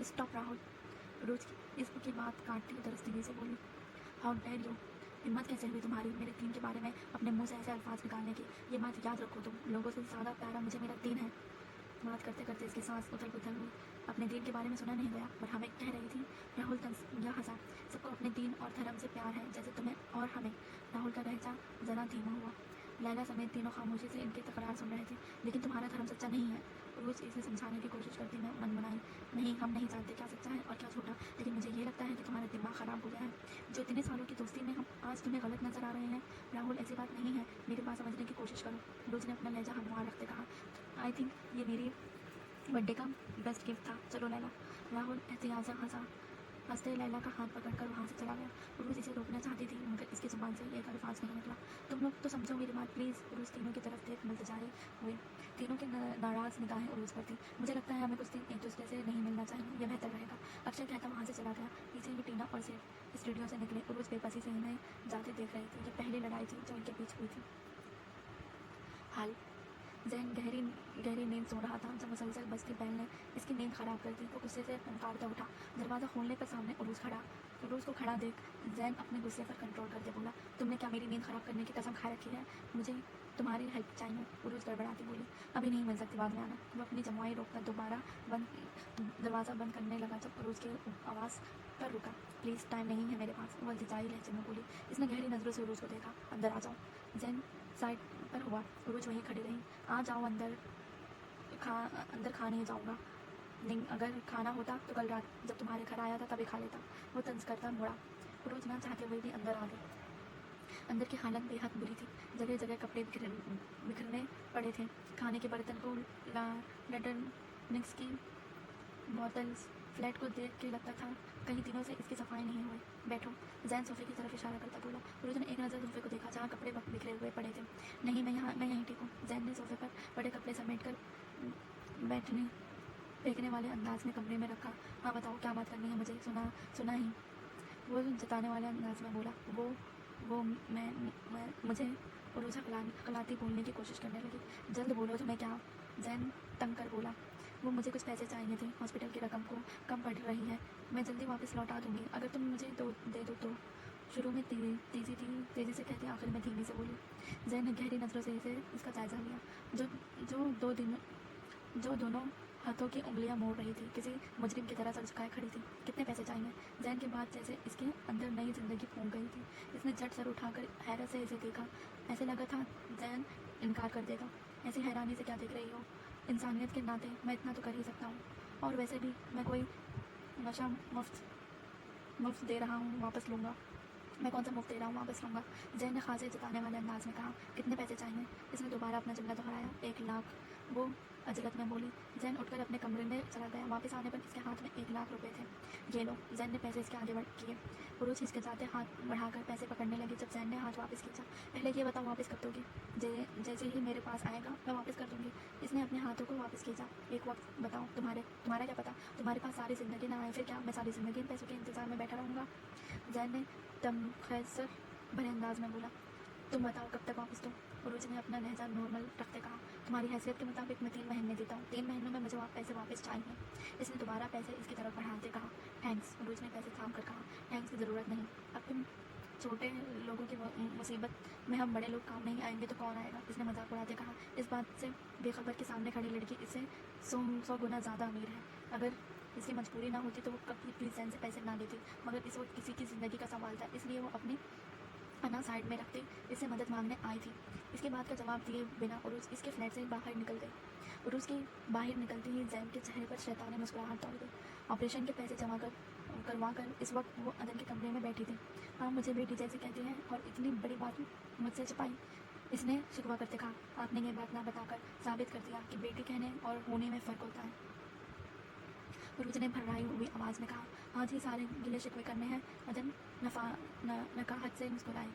Speaker 1: स्टॉप राहुल। रोज इसकी बात काटती दरस्ती से बोली, हाउ डेयर यू, हिम्मत कैसे हुई तुम्हारी मेरे दीन के बारे में अपने मुंह से ऐसे अल्फाज निकालने की? ये बात याद रखो, तुम लोगों से ज़्यादा प्यारा मुझे मेरा दीन है। बात करते करते इसकी सांस उथल पुथल हुई। अपने दीन के बारे में सुना नहीं गया और हमें कह रही थी। राहुल तंज या हंसा, सबको अपने दीन और धर्म से प्यार है, जैसे तुम्हें और हमें। राहुल का लहजा जरा धीमा हुआ। लैला समेत तीनों खामोशी से इनके तकरार सुन रहे थे। लेकिन तुम्हारा धर्म सच्चा नहीं है। रोज इसे समझाने की कोशिश करती मैं मन बनाई, नहीं हम नहीं जानते क्या सच्चा है और क्या झूठा, लेकिन मुझे ये लगता है कि तुम्हारा दिमाग ख़राब हो गया है। जो इतने सालों की दोस्ती में हम आज तुम्हें गलत नजर आ रहे हैं। राहुल ऐसी बात नहीं है, मेरी बात समझने की कोशिश करो। रोज ने अपना लहजा हमवार रखते कहा, आई थिंक ये मेरी बर्थडे का बेस्ट गिफ्ट था, चलो लैला। राहुल एहतियातन हंसा। हंसते लैला का हाथ पकड़कर वहाँ से चला गया। उरूज इसे रोकना चाहती थी, मगर इसकी जुबान से एक अल्फाज नहीं निकला। तुम लोग तो समझो मेरी बात, प्लीज़। उरूज तीनों की तरफ देख मुल्तजारे हुए। तीनों की नाराज़ निगाहें उरूज पर थी। मुझे लगता है हमें कुछ दिन एक दूसरे से नहीं मिलना चाहिए, यह बेहतर रहेगा, अक्षय कहता वहाँ से चला गया। पीछे ही टीना और सिर्फ स्टूडियो से निकले। उरूज बेबसी से इन्हें जाते देख रही थी। ये पहली लड़ाई थी जो इनके बीच हुई थी। हाल जैन गहरी नींद सो रहा था जब मुसलसल बजती बैल ने इसकी नींद खराब कर दी। वो गुस्से से फनकारता उठा। दरवाज़ा खोलने पर सामने उरूज को खड़ा देख जैन अपने गुस्से पर कंट्रोल करके बोला, तुमने क्या मेरी नींद खराब करने की कसम खा रखी है? मुझे तुम्हारी हेल्प चाहिए। उरूज गड़बड़ाती बोली, अभी नहीं मिल सकती, बाद में आना। वो अपनी जमुआई रोककर दोबारा दरवाज़ा बंद करने लगा जब उरूज की आवाज़ पर रुका। प्लीज़, टाइम नहीं है मेरे पास, वो अल्तिजाई लहजे में बोली। इसने गहरी नज़रों से उरूज को देखा। अंदर आ जाओ। जैन साइड पर हुआ। उरूज वहीं खड़ी रही। आ जाओ अंदर खा नहीं जाऊँगा। नहीं, अगर खाना होता तो कल रात जब तुम्हारे घर आया था तभी खा लेता। वो तंज करता मुड़ा। उरूज ना चाहते हुए भी अंदर आ गई। अंदर की हालत बेहद बुरी थी। जगह जगह कपड़े बिखरने पड़े थे। खाने के बर्तन को इलेक्ट्रॉनिक्स की बोतल्स। फ्लैट को देख के लगता था कई दिनों से इसकी सफाई नहीं हुई। बैठो। जैन सोफे की तरफ इशारा करता बोला। उरूज ने एक नज़र सोफे को देखा जहाँ कपड़े बिखरे हुए पड़े थे। नहीं, मैं यहीं ठीक हूँ। जैन ने सोफे पर बड़े कपड़े समेट कर बैठने फेंकने वाले अंदाज में कमरे में रखा। हाँ बताओ, क्या बात करनी है मुझे? सुना ही वो जताने वाले अंदाज में बोला। वो मैं मुझे। उरूज हकलाती बोलने की कोशिश करने लगी। जल्द बोलो, तुम्हें क्या? जैन तंग कर बोला। वो मुझे कुछ पैसे चाहिए थे, हॉस्पिटल की रकम को कम पड़ रही है, मैं जल्दी वापस लौटा दूंगी अगर तुम मुझे दे दो तो। शुरू में तेज़ी से कहते आखिर में धीमी से बोली। जैन ने गहरी नज़रों से इसका जायज़ा लिया जो दोनों हाथों की उंगलियां मोड़ रही थी, किसी मुजरिम की तरह सर झुकाए खड़ी थी। कितने पैसे चाहिए? जैन के बाद जैसे इसके अंदर नई जिंदगी फूंक गई थी। इसने झट सर उठाकर हैरत से इसे देखा। ऐसे लगा था जैन इनकार कर देगा। ऐसी हैरानी से क्या देख रही हो? इंसानियत के नाते मैं इतना तो कर ही सकता हूँ। और वैसे भी मैं कोई नशा मुफ्त दे रहा हूँ, वापस लूँगा। मैं कौन सा मुफ्त दे रहा हूँ, वापस लूँगा। जैन ने खासे जताने वाले अंदाज में कहा। कितने पैसे चाहिए? इसने दोबारा अपना जुमला दोहराया। 1 लाख, वो अजलत में बोली। जैन उठकर अपने कमरे में चला गया। वापस आने पर इसके हाथ में 1 लाख रुपए थे। ये लो। जैन ने पैसे इसके आगे बढ़ किए। उरूज हिचकिचाते हाथ बढ़ाकर पैसे पकड़ने लगी जब जैन ने हाथ वापस खींचा। पहले ये बताओ, वापस कब दोगी? जैसे ही मेरे पास आएगा मैं वापस कर दूँगी। इसने अपने हाथों को वापस खींचा। एक वक्त बताओ, तुम्हारा क्या पता? तुम्हारे पास सारी ज़िंदगी ना आए, फिर क्या मैं सारी ज़िंदगी इन पैसों के इंतज़ार में बैठा रहूँगा? जैन ने तमखैसर भरे अंदाज में बोला। तुम बताओ, कब तक वापस दो? उरूज ने अपना लहजा नॉर्मल रखते कहा, तुम्हारी हैसियत के मुताबिक मैं 3 महीने देता हूँ, 3 महीनों में मुझे पैसे वापस चाहिए। इसने दोबारा पैसे इसकी तरफ बढ़ाते कहा, थैंक्स। उरूज ने पैसे थाम कर कहा, थैंक्स की ज़रूरत नहीं, अब तुम छोटे लोगों की मुसीबत में हम बड़े लोग काम नहीं आएंगे तो कौन आएगा। इसने मजाक उड़ाते कहा, इस बात से बेखबर के सामने खड़ी लड़की इससे 100 गुना ज़्यादा अमीर है। अगर इसकी मजबूरी ना होती तो वो कभी प्लीज़ से पैसे ना लेती, मगर इस वक्त किसी की ज़िंदगी का सवाल था, इसलिए वो अपनी अना साइड में रखते इससे मदद मांगने आई थी। इसके बात का जवाब दिए बिना उरूज इसके फ्लैट से बाहर निकल गई। उरूज की बाहर निकलते ही जैन के चेहरे पर शैतानी मुस्कुराहट दौड़ गई। ऑपरेशन के पैसे जमा करवा कर इस वक्त वो अदन के कमरे में बैठी थी। हाँ, मुझे बेटी जैसे कहती हैं और इतनी बड़ी बात मुझसे छुपाई, इसने शिकवा करते कहा। आपने ये बात ना बताकर साबित कर दिया कि बेटी कहने और होने में फ़र्क होता है। उरूज ने भर्राई हुई आवाज़ में कहा, आज ही सारे गिले शिकवे करने हैं। अदन नकाहत से मुस्कुराए।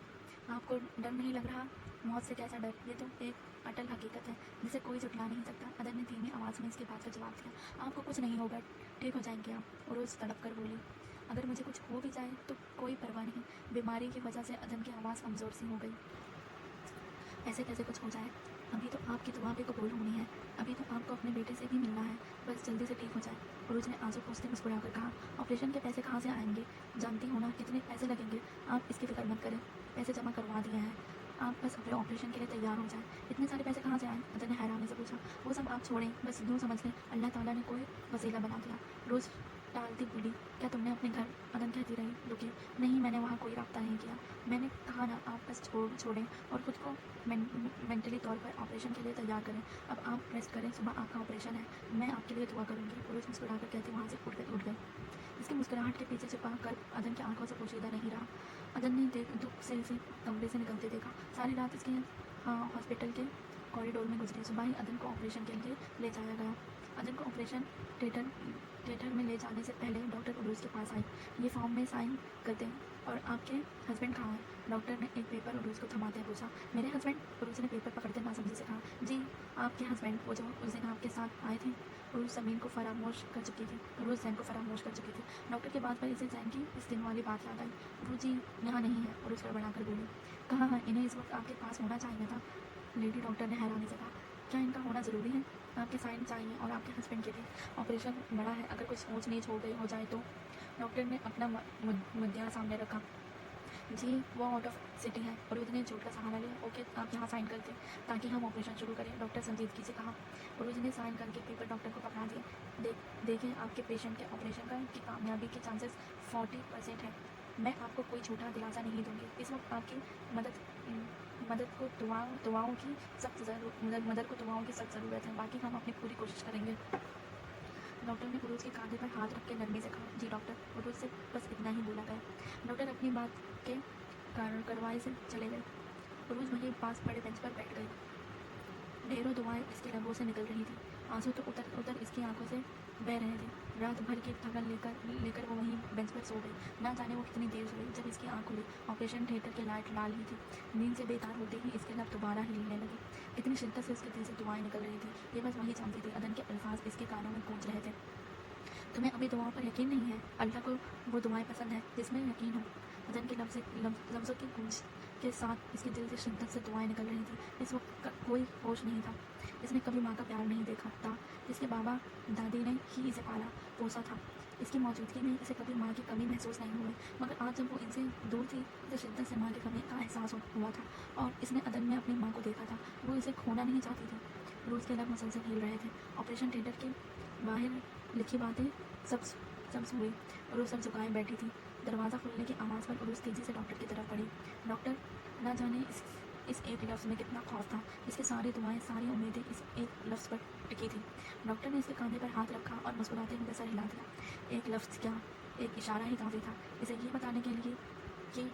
Speaker 1: आपको डर नहीं लग रहा? मौत से कैसा डर, ये तो एक अटल हकीकत है जिसे कोई झुठला नहीं सकता। अदन ने धीमी आवाज़ में इसकी बात का जवाब दिया, आपको कुछ नहीं होगा, ठीक हो जाएंगे आप। उरूज तड़प कर बोली, अगर मुझे कुछ हो भी जाए तो कोई परवाह नहीं। बीमारी की वजह से अदन की आवाज़ कमज़ोर सी हो गई। ऐसे कैसे कुछ हो जाए? अभी तो आपकी दुआ भी कबूल होनी है, अभी तो आपको अपने बेटे से भी मिलना है, बस जल्दी से ठीक हो जाए। उरूज ने आंसू पोंछते मुस्कुरा कर कहा, ऑपरेशन के पैसे कहाँ से आएंगे? जानती हो ना कितने पैसे लगेंगे। आप इसकी फिक्र मत करें, पैसे जमा करवा दिए हैं, आप बस अपने ऑपरेशन के लिए तैयार हो जाएं। इतने सारे पैसे कहाँ से आए? अदन ने हैरानी से पूछा। वो सब आप छोड़ें, बस यूँ समझ लें अल्लाह ताला ने कोई वसीला बना दिया। रोज़ टालती बोली, क्या तुमने अपने घर? अदन कहती रही, रुकिए, नहीं, मैंने वहाँ कोई रब्ता नहीं किया। मैंने कहा ना, आप बस छोड़ें और ख़ुद को मेंटली तौर पर ऑपरेशन के लिए तैयार करें। अब आप रेस्ट करें, सुबह आपका ऑपरेशन है, मैं आपके लिए दुआ करूँगी। पुरुष मुस्कुरा कर कहती वहाँ से उठ गई। इसकी मुस्कुराहट के पीछे छिपा कर अदन की आंखों से पोशीदा नहीं रहा। अदन ने दुख से इसे कमरे से निकलते देखा। सारी रात इसके हॉस्पिटल के कॉरिडोर में गुजरी। सुबह ही अदन को ऑपरेशन के लिए ले जाया गया। अदन को ऑपरेशन थिएटर में ले जाने से पहले डॉक्टर उरूज के पास आई। ये फॉर्म में साइन कर दें। और आपके हस्बैंड कहाँ हैं? डॉक्टर ने एक पेपर उरूज को थमाते पूछा। मेरे हस्बैंड? उरूज ने पेपर पकड़ते नासमझी से कहा, जी आपके हस्बैंड, वो जो उस दिन आपके साथ आए थे। उरूज ज़मीन को फरामोश कर चुकी थी। उरूज जैन को फरामोश कर चुकी थी। डॉक्टर के बाद पर इसे जैन की इस दिन वाली बात याद आई। उरूज जी यहाँ नहीं है, उरूज गड़बड़ा कर बोली। कहाँ है? इन्हें इस वक्त आपके पास होना चाहिए था। लेडी डॉक्टर ने हैरानी से कहा, क्या इनका होना ज़रूरी है? आपके साइन चाहिए और आपके हस्बैंड के भी। ऑपरेशन बड़ा है, अगर कुछ ऊँच नीच हो जाए तो। डॉक्टर ने अपना मुद्दा सामने रखा। जी वो आउट ऑफ सिटी है। और उरूज ने झूठ का सहारा लिया। ओके, आप यहाँ साइन कर दें ताकि हम ऑपरेशन शुरू करें, डॉक्टर संजीदगी से कहा। उरूज ने साइन करके पेपर डॉक्टर को पकड़ा दिया। देखें आपके पेशेंट के ऑपरेशन की कामयाबी के चांसेस 40% है। मैं आपको कोई झूठा दिलासा नहीं दूंगी। इस वक्त आपकी मदद को दुआओं की सख्त ज़रूरत है। बाकी हम अपनी पूरी कोशिश करेंगे। डॉक्टर ने उरूज के कांधे पर हाथ रख के नरमी से कहा, जी डॉक्टर। उरूज से बस इतना ही बोला गया। डॉक्टर अपनी बात के कार्रवाई से चले गए। उरूज वहीं पास पड़े बेंच पर बैठ गई। ढेरों दुआएं इसके लबों से निकल रही थी। आंसू तो उतर इसकी आंखों से बह रहे थे। रात भर की थकन लेकर वो वहीं बेंच पर सो गई। ना जाने वो कितनी देर सोई जब इसकी आंख खुली। ऑपरेशन थिएटर की लाइट लाल ही थी। नींद से बेतार होते ही इसके लब दोबारा हिलने लगे। कितनी शिद्दत से इसके दिल से दुआएं निकल रही थी, ये बस वही जानती थी। अदन के अल्फाज इसके कानों में गूंज रहे थे। तुम्हें अभी दुआओं पर यकीन नहीं है? अल्लाह को वो दुआएं पसंद है जिसमें यकीन हो। अदन के लफ्ज़ों की गूंज के साथ इसके दिल से शिद्दत से दुआएं निकल रही थी। इस वक्त कोई होश नहीं था। इसने कभी माँ का प्यार नहीं देखा था। इसके बाबा दादी ने ही इसे पाला पोसा था। इसकी मौजूदगी में इसे कभी माँ की कमी महसूस नहीं हुई, मगर आज जब वो इनसे दूर थी इसे शिद्दत से माँ की कमी का एहसास हुआ था। और इसने अदन में अपनी माँ को देखा था। वो इसे खोना नहीं चाहती थी। रोज़ के लब मुसलसल हिल रहे थे। ऑपरेशन थिएटर के बाहर लिखी बातें सब हुई और वो सब झुकाए बैठी थी। दरवाज़ा खुलने की आवाज़ पर उरूज तेज़ी से डॉक्टर की तरफ बढ़ी। डॉक्टर, ना जाने इस एक लफ्ज़ में कितना खौफ था। इसकी सारी दुआएं, सारी उम्मीदें इस एक लफ्ज़ पर टिकी थी। डॉक्टर ने इसके कंधे पर हाथ रखा और मुस्कुराते हुए सर हिला दिया। एक लफ्ज़ क्या, एक इशारा ही काफ़ी था इसे ये बताने के लिए कि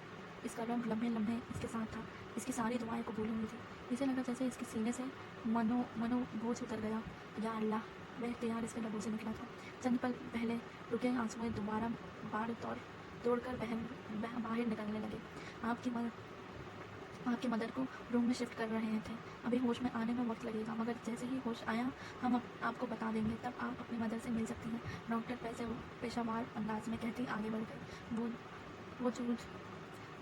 Speaker 1: इसका रब लम्हे लम्हे इसके साथ था। इसकी सारी दुआएं कबूल हुई थी। इसे लगा जैसे इसके सीने से मनो बोझ उतर गया। या अल्लाह, वह इख्तियार इसके लबों से निकला था। चंद पल पहले रुके आंसुएं दोबारा बार तोड़कर बाहर निकलने लगे। आपकी मदर को रूम में शिफ्ट कर रहे थे। अभी होश में आने में वक्त लगेगा, मगर जैसे ही होश आया हम आपको बता देंगे, तब आप अपनी मदर से मिल सकती हैं। डॉक्टर पेशावार अंदाज में कहती आगे बढ़ गई। वो झूठ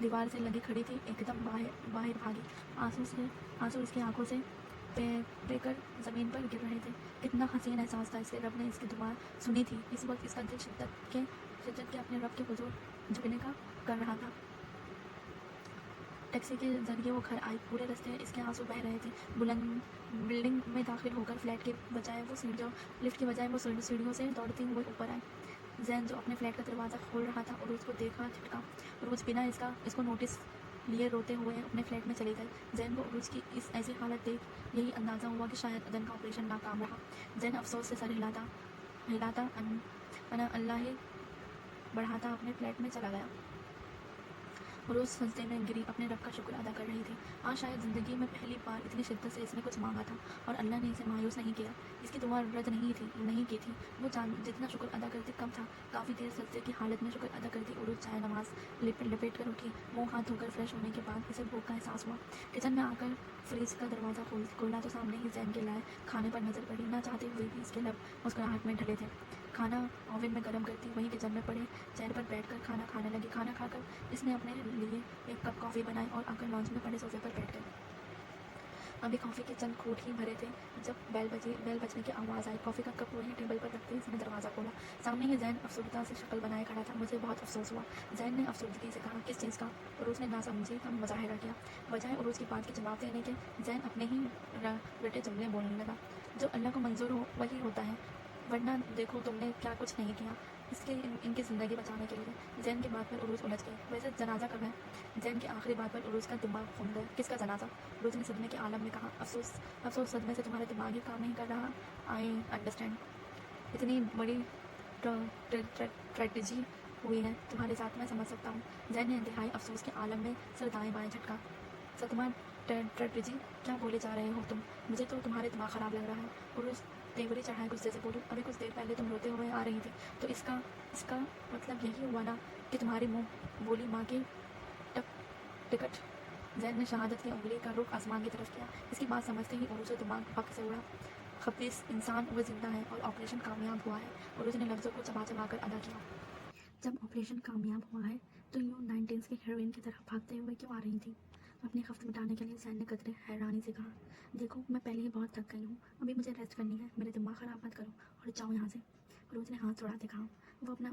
Speaker 1: दीवार से लगी खड़ी थी, एकदम बाहर बाहर भागी। आंसू इसकी आंखों से बेकर ज़मीन पर गिर रहे थे। कितना हसीन एहसास था, इसके रब ने इसकी दुआ सुनी थी। इस वक्त इसका दिल शिद्दत के अपने रब के हुजूर झुकने का कर रहा था। टैक्सी के जरिए वो घर आई। पूरे रास्ते इसके आंसू बह रहे थे। बुलंद बिल्डिंग में दाखिल होकर फ्लैट के बजाय वो लिफ्ट के बजाय वो सीढ़ियों से दौड़ती हुए ऊपर आई। जैन जो अपने फ्लैट का दरवाज़ा खोल रहा था, उरूज को देखा झटका। उरूज बिना इसको नोटिस लिए रोते हुए अपने फ्लैट में चली गई। जैन को उरूज की इस ऐसी हालत देख यही अंदाज़ा हुआ कि शायद अदन का ऑपरेशन नाकाम रहा। जैन अफसोस से सर हिलाता अल्लाह बढ़ाता अपने फ्लैट में चला गया। रोज़ सजदे में गिरी अपने रब का शुक्र अदा कर रही थी। आज शायद ज़िंदगी में पहली बार इतनी शिद्दत से इसने कुछ मांगा था और अल्लाह ने इसे मायूस नहीं किया। इसकी दुआ रद्द नहीं की थी। वो जितना शुक्र अदा करती कम था। काफ़ी देर सजदे की हालत में शुक्र अदा करती उरूज चाय नमाज लपेट कर उठी। मुँह हाथ धोकर फ्रेश होने के बाद इसे भूख का एहसास हुआ। किचन में आकर फ्रिज का दरवाज़ा खोला तो सामने ही जैन के लाए खाने पर नज़र पड़ी। ना चाहते हुए भी इसके लब मुस्कुराहट में ढले थे। खाना ओवन में गर्म करती वहीं किचन में पड़े चेयर पर बैठकर खाना खाने लगी। खाना खाकर इसने अपने लिए एक कप कॉफ़ी बनाई और आकर लॉन्च में पड़े सोफे पर बैठ गई। अभी कॉफ़ी के चंद घूंट ही भरे थे जब बेल बजने की आवाज़ आई। कॉफ़ी का कप वहीं टेबल पर रखते इसने दरवाज़ा खोला। सामने ही जैन अफसरदा से शक्ल बनाए खड़ा था। मुझे बहुत अफसोस हुआ। जैन ने अफसरदगी से कहा, किस चीज़ का? उरूज ने नासमझी का मुजाहिरा किया। बजाय उरूज की बात के जवाब देने के जैन अपने ही रटे जुमले बोलने लगा। जो अल्लाह को मंजूर हो वही होता है, वरना देखो तुमने क्या कुछ नहीं किया इनकी ज़िंदगी बचाने के लिए। जैन की बात पर उरूज उलझ गई। वैसे जनाजा कब है? जैन की आखिरी बात पर उरूज का दिमाग घूम गया। किसका जनाजा? उरूज ने सदमे के आलम में कहा। अफसोस सदमे से तुम्हारा दिमाग ही काम नहीं कर रहा। I understand. इतनी बड़ी स्ट्रेटजी हुई है तुम्हारे साथ, मैं समझ सकता हूँ। जैन ने इंतहाई अफसोस के आलम में सिर दाएं बाएं झटका। सदमा स्ट्रेटजी क्या बोले जा रहे हो तुम? मुझे तो तुम्हारे दिमाग ख़राब लग रहा है। उरूज तेवरी चढ़ाए गुस्से से बोली। अभी कुछ देर पहले तुम रोते हुए आ रही थी, तो इसका मतलब यही हुआ ना कि तुम्हारी मुंह बोली माँ की टिकट। जैन ने शहादत की उंगली का रुख आसमान की तरफ किया। इसकी बात समझते ही उरूज दिमाग पक से उड़ा। खबीस इंसान वो जिंदा है और ऑपरेशन कामयाब हुआ है। उरूज ने लफ्ज़ों को चबा कर अदा किया। जब ऑपरेशन कामयाब हुआ है तो यूँ 19 की हीरोइन की तरह भागते हुए क्यों आ रही थी? अपनी खफ्त मिटाने के लिए जैन ने कदरे हैरानी से कहा, देखो मैं पहले ही बहुत थक गई हूँ, अभी मुझे रेस्ट करनी है, मेरे दिमाग ख़राब मत करो और जाओ यहाँ से। रोज ने हाथ चढ़ाते कहा। वो अपना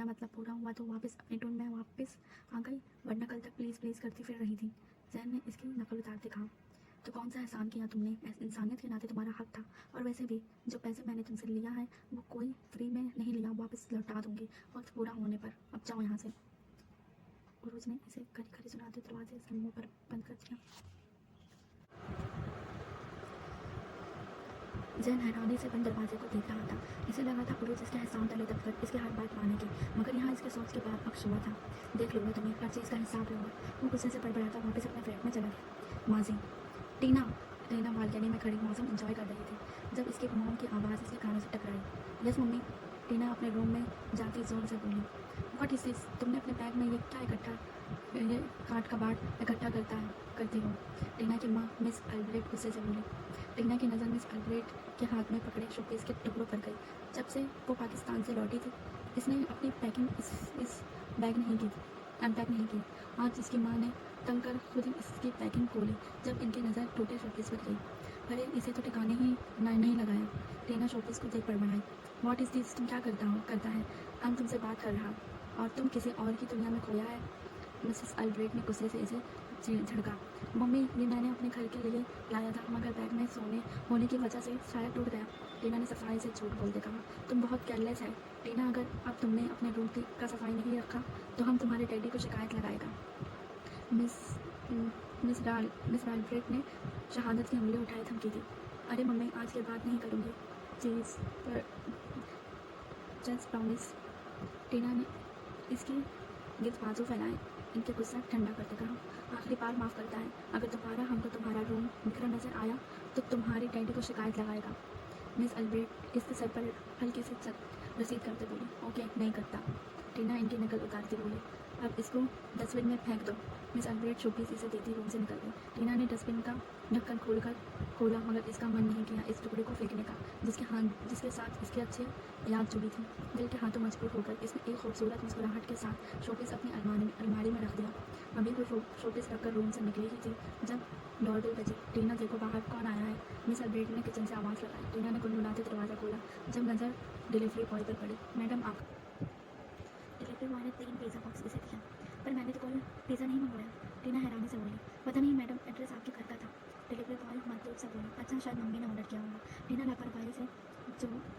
Speaker 1: मतलब पूरा हुआ तो वापस अपनी टून में वापस आ गई, वरना कल तक प्लीज़ प्लीज़ करती फिर रही थी। जैन ने इसकी नकल उतारते कहा, तो कौन सा एहसान किया तुमने? इंसानियत के नाते तुम्हारा हक था, और वैसे भी जो पैसे मैंने तुमसे लिया है वो कोई फ्री में नहीं लिया, वापस लौटा दूंगी वक्त पूरा होने पर। अब जाओ यहाँ से। उरूज ने इसे खरी खरी सुनाते दरवाजे इसके मुंह पर बंद कर दिया। जैन हैरानी से बंद दरवाजे को देख रहा था। इसे लगा था उरूज इसके एहसान तले दबकर इसकी हर बात मानेगी, मगर यहाँ इसके सोच के बाद अक्ष हुआ था। देख लूँगा तुम्हें, हर चीज़ का हिसाब लूँगा। वो गुस्से से बड़बड़ाता वापस अपने फ्लैट में चला गया। माजी टीना बालकनी में खड़ी मौसम एंजॉय कर रही थी जब इसकी मॉम की आवाज़ इसके कानों से टकराई। Yes mummy. टीना अपने रूम में जाती जोर से बोली। What is this? तुमने अपने बैग में ये काट कबाड़ इकट्ठा करती हो? टीना की माँ मिस अल्ब्रेट गुस्से से बोली। टीना की नज़र मिस अल्ब्रेट के हाथ में पकड़े शोपीस के टुकड़ों पर गई। जब से वो पाकिस्तान से लौटी थी इसने अपनी पैकिंग इस बैग अनपैक नहीं की। आज इसकी माँ ने तंग कर खुद ही इसकी पैकिंग खोली जब इनकी नज़र टूटे शोपीस पर गई। अरे इसे तो ठिकाने ही नहीं लगाया। टीना शोपीस को देख बड़बड़ाई। What is this? तुम क्या करता है? हम तुमसे बात कर रहा और तुम किसी और की दुनिया में खोया है। मिसेस अल्ब्रेट ने गुस्से से इसे झड़का। मम्मी ये मैंने अपने घर के लिए लाया था, मगर बैग में होने की वजह से शायद टूट गया। टीना ने सफाई से झूठ बोलते कहा। तुम बहुत केयरलेस है टीना, अगर अब तुमने अपने रूम का सफाई नहीं रखा तो हम तुम्हारे डैडी को शिकायत लगाएगा। मिस अल्ब्रेट ने शहादत की उंगली उठाए धमकी दी। अरे मम्मी आज के बाद नहीं करूँगी, प्लीज़ जस्ट प्रॉमिस। टीना ने इसकी गिद्ध बाजू फैलाए इनके गुस्सा ठंडा करते कहा। आखिरी बार माफ़ करता है, अगर दोबारा हमको तुम्हारा रूम बिखरा नजर आया तो तुम्हारी डैडी को शिकायत लगाएगा। मिस अल्ब्रेट इसके सर पर हल्की से रसीद करते बोली। ओके नहीं करता। टीना इनकी नकल उतारती बोली। अब इसको डस्टबिन में फेंक दो। मिस अल्ब्रेट शोपीस इसे देती रूम से निकल गई। टीना ने डस्टबिन का ढक्कन खोलकर खोला मगर इसका मन नहीं किया इस टुकड़े को फेंकने का जिसके साथ इसके अच्छे याद जुड़ी थी। दिल के हाथों मजबूर होकर इसने एक खूबसूरत मुस्कुराहट के साथ शोपीस अपनी अलमारी में रख दिया। अभी वो शोपीस रखकर रूम से निकली ही थी जब डोरबेल बजी। टीना देखो बाहर कौन आया है। मिस अल्ब्रेट ने किचन से आवाज़ लगाई। टीना ने गुनगुनाते दरवाज़ा खोला। जब नज़र डिलीवरी बॉय पर पड़ी, मैडम आप। डिलीवरी बॉय ने 3 पिज़्ज़ा बॉक्स इसे दिया। पर मैंने तो कोई पिज़्ज़ा नहीं मंगवाया। टीना हैरानी से बोली। पता नहीं मैडम, एड्रेस आपके घर का था। डिलीवरी बॉय मतलूब सा बोला। अच्छा, शायद मम्मी ने ऑर्डर किया होगा। टीना लापरवाही से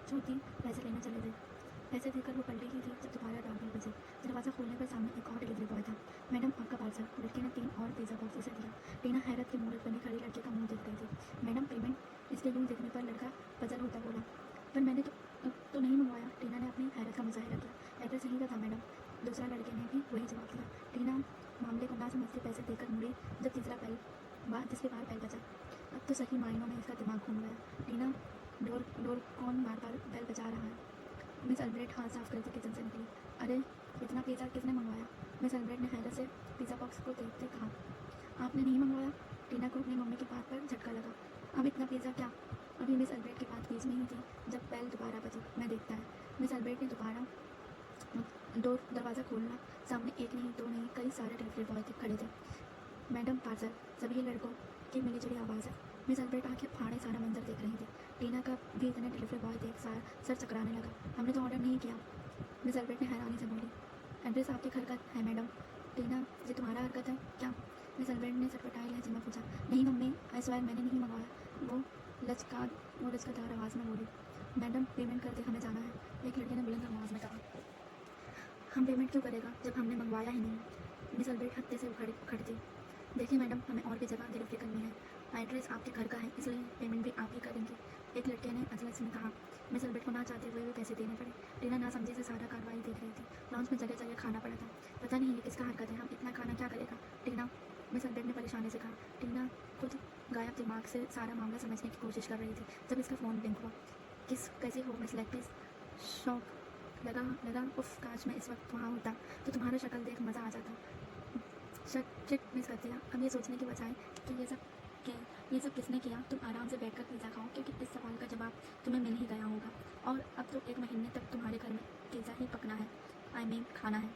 Speaker 1: चूती पैसे लेने चले गए। पैसे देकर वो पलटी ही थी जब दोबारा डोरबेल बजी। दरवाज़ा खोलने पर सामने एक और डिलीवरी बॉय था। मैडम आपका पार्सल। लड़के ने 3 और पिज़्ज़ा बॉक्स उसे दिया। टीना हैरत की मूरत बनी खड़ी लड़के का मुंह देख रही थी। Madam payment. इसके यूँ देखने पर लड़का पजल होता बोला। पर मैंने तो नहीं मंगवाया। टीना ने अपनी हैरत का मुजाहिरा किया। एड्रेस यहीं का था मैडम। दूसरा लड़के ने भी वही जवाब दिया। टीना मामले को ना समझते पैसे देकर मुड़ी जब तीसरा जिसके बाहर बैल बजा। अब तो सही मायनों में इसका दिमाग घूम गया। टीना डोर कौन बार बार बैल बजा रहा है। मिस अल्ब्रेट हाथ साफ करके किचन से निकली। अरे इतना पिज़्ज़ा किसने मंगवाया। मिस अल्ब्रेट ने हैरत से पिज़्ज़ा बॉक्स को देखते कहा। आपने नहीं मंगवाया। टीना को अपनी मम्मी की बात पर झटका लगा। अब इतना पिज़्ज़ा क्या। अभी मिस अल्ब्रेट की बात बीच में ही थी जब बैल दोबारा बजी। मैं देखता है। मिस अल्ब्रेट ने दोबारा दरवाज़ा खोलना। सामने एक नहीं, 2 नहीं, कई सारे डिलीवरी बॉय खड़े थे। Madam parcel. सभी लड़कों की मिलीजुली आवाज़ है। मिस अल्ब्रेट आंखें फाड़े सारा मंजर देख रही थी। टीना का भी इतने डिलीवरी बॉय देख सर चकराने लगा। हमने तो ऑर्डर नहीं किया। मिस अल्ब्रेट ने हैरानी से बोली। एड्रेस आपके घर का है मैडम। टीना, ये तुम्हारा हरकत है क्या। मिस अल्ब्रेट ने सटपटाए लहजे में पूछा। नहीं मम्मी, आई स्वेयर मैंने नहीं मंगवाया। वो लचकदार आवाज़ में बोली। मैडम पेमेंट करके हमें जाना है। एक लड़के ने बुलंद आवाज़ में कहा। हम पेमेंट क्यों करेगा जब हमने मंगवाया ही नहीं। मिस अल्ब्रेट हत्ते से खड़ती। देखिए मैडम, हमें और भी जगह डिलीवरी करनी है। एड्रेस आपके घर का है इसलिए पेमेंट भी आप ही करेंगे। एक लड़के ने अजलस में कहा। मिस अल्ब्रेट को ना चाहते हुए भी पैसे देने पड़े। टीना ना समझे से सारा कार्रवाई देख रही थी। लॉन्च में जगह जगह खाना पड़ा था। पता नहीं ये किसका हरकत है। हम इतना खाना क्या करेगा टीना। मिस अल्ब्रेट ने परेशानी से कहा। टीना खुद गायब दिमाग से सारा मामला समझने की कोशिश कर रही थी जब इसका फ़ोन ब्लिंक हुआ। कैसी हो मिस लेग पीस। शौक लगा उफ, काश मैं इस वक्त वहाँ होता तो तुम्हारा शक्ल देख मज़ा आ जाता। शिट मिस कर दिया। अब ये सोचने के बजाय कि ये सब किसने किया, तुम आराम से बैठकर पिज़्ज़ा खाओ क्योंकि इस सवाल का जवाब तुम्हें मिल ही गया होगा। और अब तो 1 महीने तक तुम्हारे घर में पिज़्ज़ा ही पकना है। आई मीन खाना है।